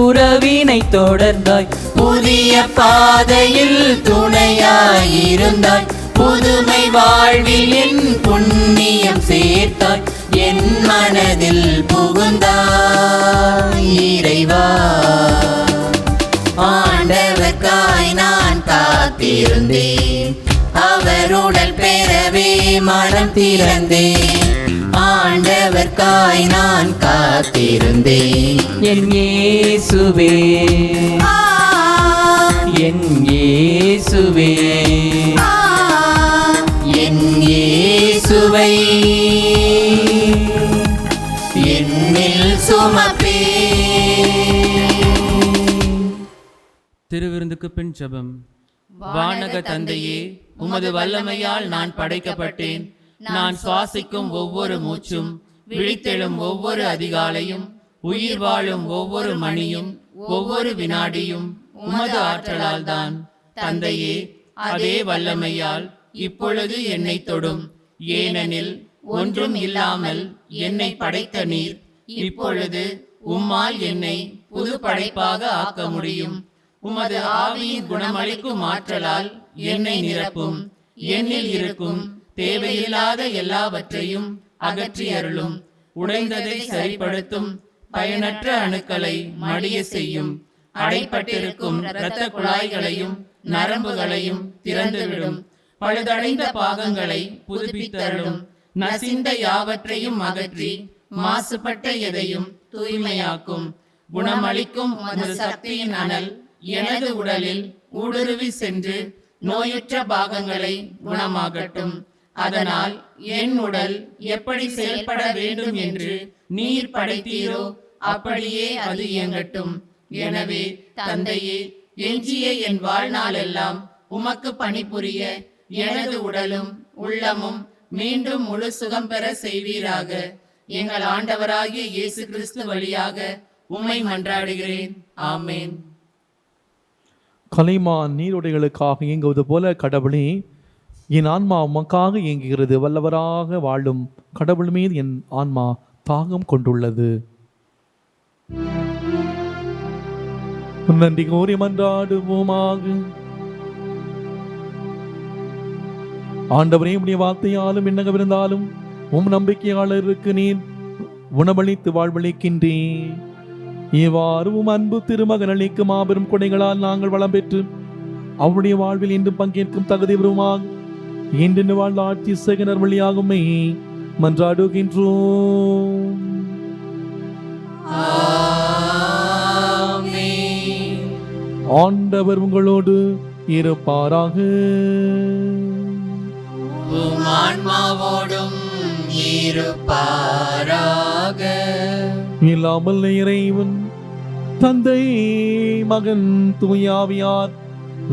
உறவினை தொடர்ந்தாய். புதிய பாதையில் துணையாயிருந்தாய், புதுமை வாழ்வில் என் புண்ணியம் சேர்த்தாய். என் மனதில் புகுந்தாய் இறைவா. ஆண்டவர்க்காய் நான் காத்திருந்தேன், அவருடன் பெறவே மனம் திறந்தேன். ஆண்டவர்க்காய் நான் காத்திருந்தேன். என் இயேசுவே என் இயேசுவே என் இயேசுவை என்னில் சுமப்பே. திருவிருந்துக்கு பின் ஜெபம். வானக தந்தையே, உமது வல்லமையால் நான் படைக்கப்பட்டேன். நான் சுவாசிக்கும் ஒவ்வொரு மூச்சும், விழித்தெழும் ஒவ்வொரு அதிகாலையும், உயிர் வாழும் ஒவ்வொரு மணியும், ஒவ்வொரு வினாடியும் உமது ஆற்றலால் தான். தந்தையே, அதே வல்லமையால் இப்பொழுது என்னை தொடும். ஏனெனில் ஒன்றும் இல்லாமல் என்னை படைத்த நீர் இப்பொழுது உம்மால் என்னை புது படைப்பாக ஆக்க முடியும். உமது ஆவியின் குணமளிக்கும் ஆற்றலால் என்னை நிரப்பும். என்னில் இருக்கும் தேவையில்லாத எல்லாவற்றையும் அகற்றி அருளும். உடைந்ததை சரிப்படுத்தும், பயனற்ற அணுக்களை மடிய செய்யும். அடைப்பட்டிருக்கும் இரத்த குழாய்களையும் நரம்புகளையும் திறந்துவிடும். பழுதடைந்த பாகங்களை புதுப்பித்தருளும். நசிந்த யாவற்றையும் அகற்றி மாசுபட்ட எதையும் தூய்மையாக்கும். குணமளிக்கும் உமது சக்தியின் அனல் எனது உடலில் ஊடுருவி சென்று நோயுற்ற பாகங்களை குணமாகட்டும். அதனால் என் உடல் எப்படி செயல்பட வேண்டும் என்று நீர் படைத்தீரோ அப்படியே அது இயங்கட்டும். எனவே தந்தையே, எஞ்சிய என் வாழ்நாளெல்லாம் உமக்கு பணிபுரிய எனது உடலும் உள்ளமும் மீண்டும் முழு சுகம் பெற செய்வீராக. எங்கள் ஆண்டவராகிய இயேசு கிறிஸ்து வழியாக உம்மை மன்றாடுகிறேன். ஆமேன். கலைமான் நீரோடைகளுக்காக இயங்குவது போல கடவுளே, என் ஆன்மா உமக்காக இயங்குகிறது. வல்லவராக வாழும் கடவுள் மீது என் ஆன்மா தாகம் கொண்டுள்ளது. நன்றி கோரி மன்றாடுவோமாக. ஆண்டவரே, உடைய வார்த்தையாலும் என்னகவிருந்தாலும் உம் நம்பிக்கையாளருக்கு நீர் உணவளித்து வாழ்வளிக்கின்றேன். இவ்வாறு உம் அன்பு திருமகன் அளிக்கும் மாபெரும் கொடைகளால் நாங்கள் வளம் பெற்று அவருடைய வாழ்வில் இன்றும் பங்கேற்கும் தகுதி வருமாக இன்று வாழ்ந்த ஆட்சி சேகனர் வழியாகுமே மன்றாடுகின்றோம். ஆண்டவர் உங்களோடு இருப்பாராக. ஆன்மாவோடும் இருப்பாராக. இல்லாமல் இறைவன் தந்தை மகன் தூயாவியார்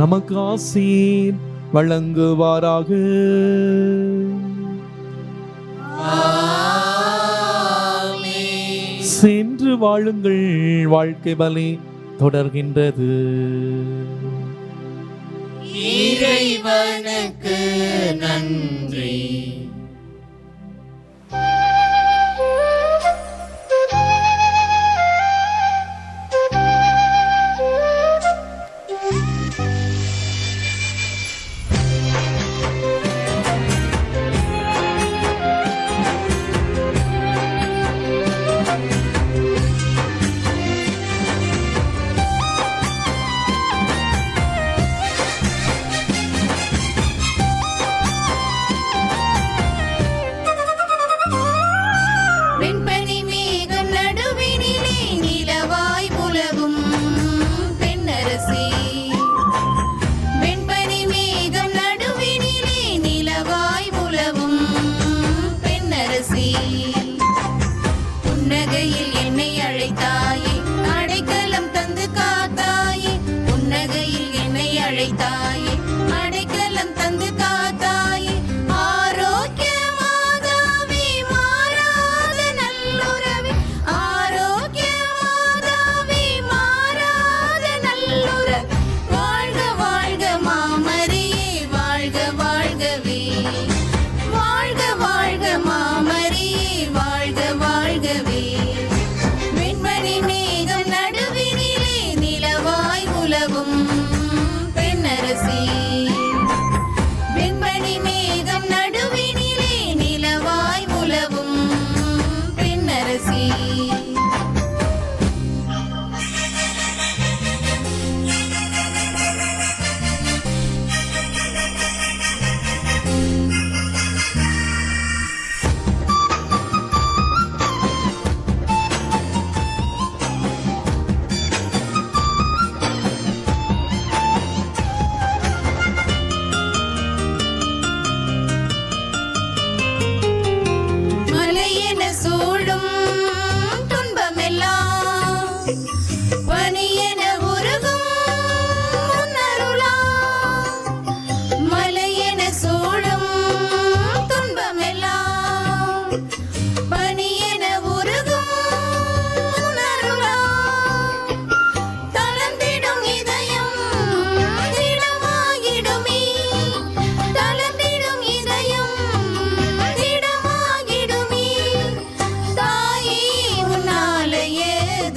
நமக்கு ஆசீர் வழங்குவாராக. சென்று வாழுங்கள், வாழ்க்கை பலி தொடர்கின்றது. இறைவனுக்கு நன்றி.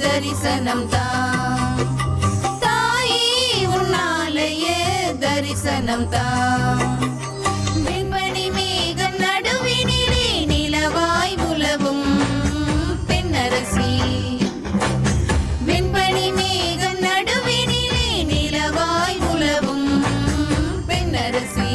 தரிசனம் தான் தாயே, உன்னாலயே தரிசனம் தான். வெண்மணி மேகம் நடுவினிலே நிலவாய் உலவும் பெண்ணரசி, அரசி.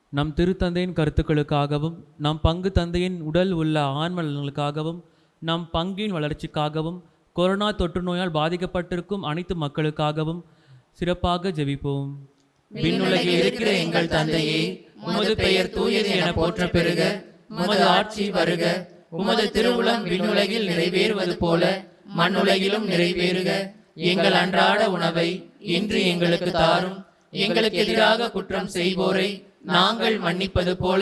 நம் திருத்தந்தையின் கருத்துக்களுக்காகவும் நம் பங்கு தந்தையின் உடல் உள்ள ஆன்ம நலன்களுக்காகவும் நம் பங்கின் வளர்ச்சிக்காகவும் கொரோனா தொற்று நோயால் பாதிக்கப்பட்டிருக்கும் அனைத்து மக்களுக்காகவும் சிறப்பாக ஜெபிப்போம். விண்ணுலகில் இருக்கிற எங்கள் தந்தையே, உமது பெயர் தூயது என போற்ற பெறுக. உமது ஆட்சி வருக. உமது திருவுளம் விண்ணுலகில் நிறைவேறுவது போல மண்ணுலகிலும் நிறைவேறுக. எங்கள் அன்றாட உணவை இன்று எங்களுக்கு தாரும். எங்களுக்கு எதிராக குற்றம் செய்வோரை நாங்கள் மன்னிப்பது போல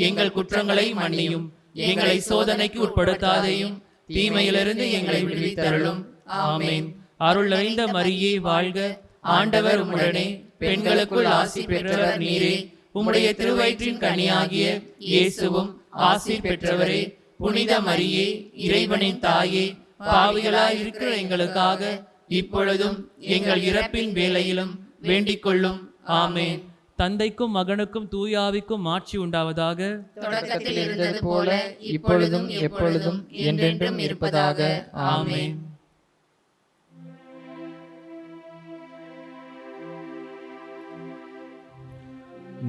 எங்கள் குற்றங்களை மன்னியும். எங்களை சோதனைக்கு உட்படுத்தாதையும் தீமையிலிருந்து எங்களை விடுவித்தருளும். ஆமென். அருள் நிறைந்த மரியே வாழ்க, ஆண்டவர் உம்முடனே, பெண்களுக்குள் ஆசி பெற்றவர் நீரே. உம்முடைய திருவயிற்றின் கனியாகிய இயேசுவும் ஆசி பெற்றவரே. புனித மரியே, இறைவனின் தாயே, பாவிகளாய் இருக்கிற எங்களுக்காக இப்பொழுதும் எங்கள் இறப்பின் வேளையிலும் வேண்டிக் கொள்ளும். ஆமென். தந்தைக்கும் மகனுக்கும் தூயாவிக்கும் ஆட்சி உண்டாவதாக. தொடக்கத்தில் இருந்தது போல இப்பொழுதும் எப்பொழுதும் என்றென்றும் இருப்பதாக. ஆமென்.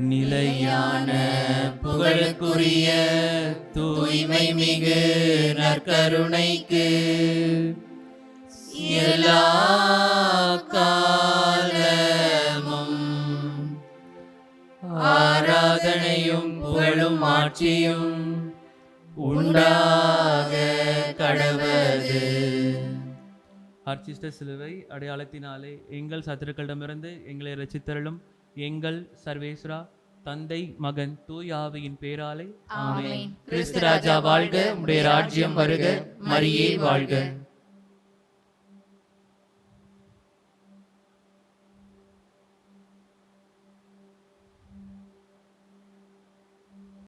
நிலையான புகழுக்குரிய தூய்மை மிகு நற்கருணைக்கு எல்லா காலமும் ஆராதனையும் புகழும் ஆட்சியும் உண்டாக கடவது. அர்ச்சிஷ்ட சிலுவை அடையாளத்தினாலே எங்கள் சத்துருக்களிடமிருந்து எங்களை ரட்சித்தருளும். எங்கள் சர்வேஸ்வரா, தந்தை மகன் தூய ஆவியின் பேராலே ஆமென். கிறிஸ்து ராஜா வாழ்க. உம்முடைய ராஜ்யம் வருக. மரியே வாழ்க.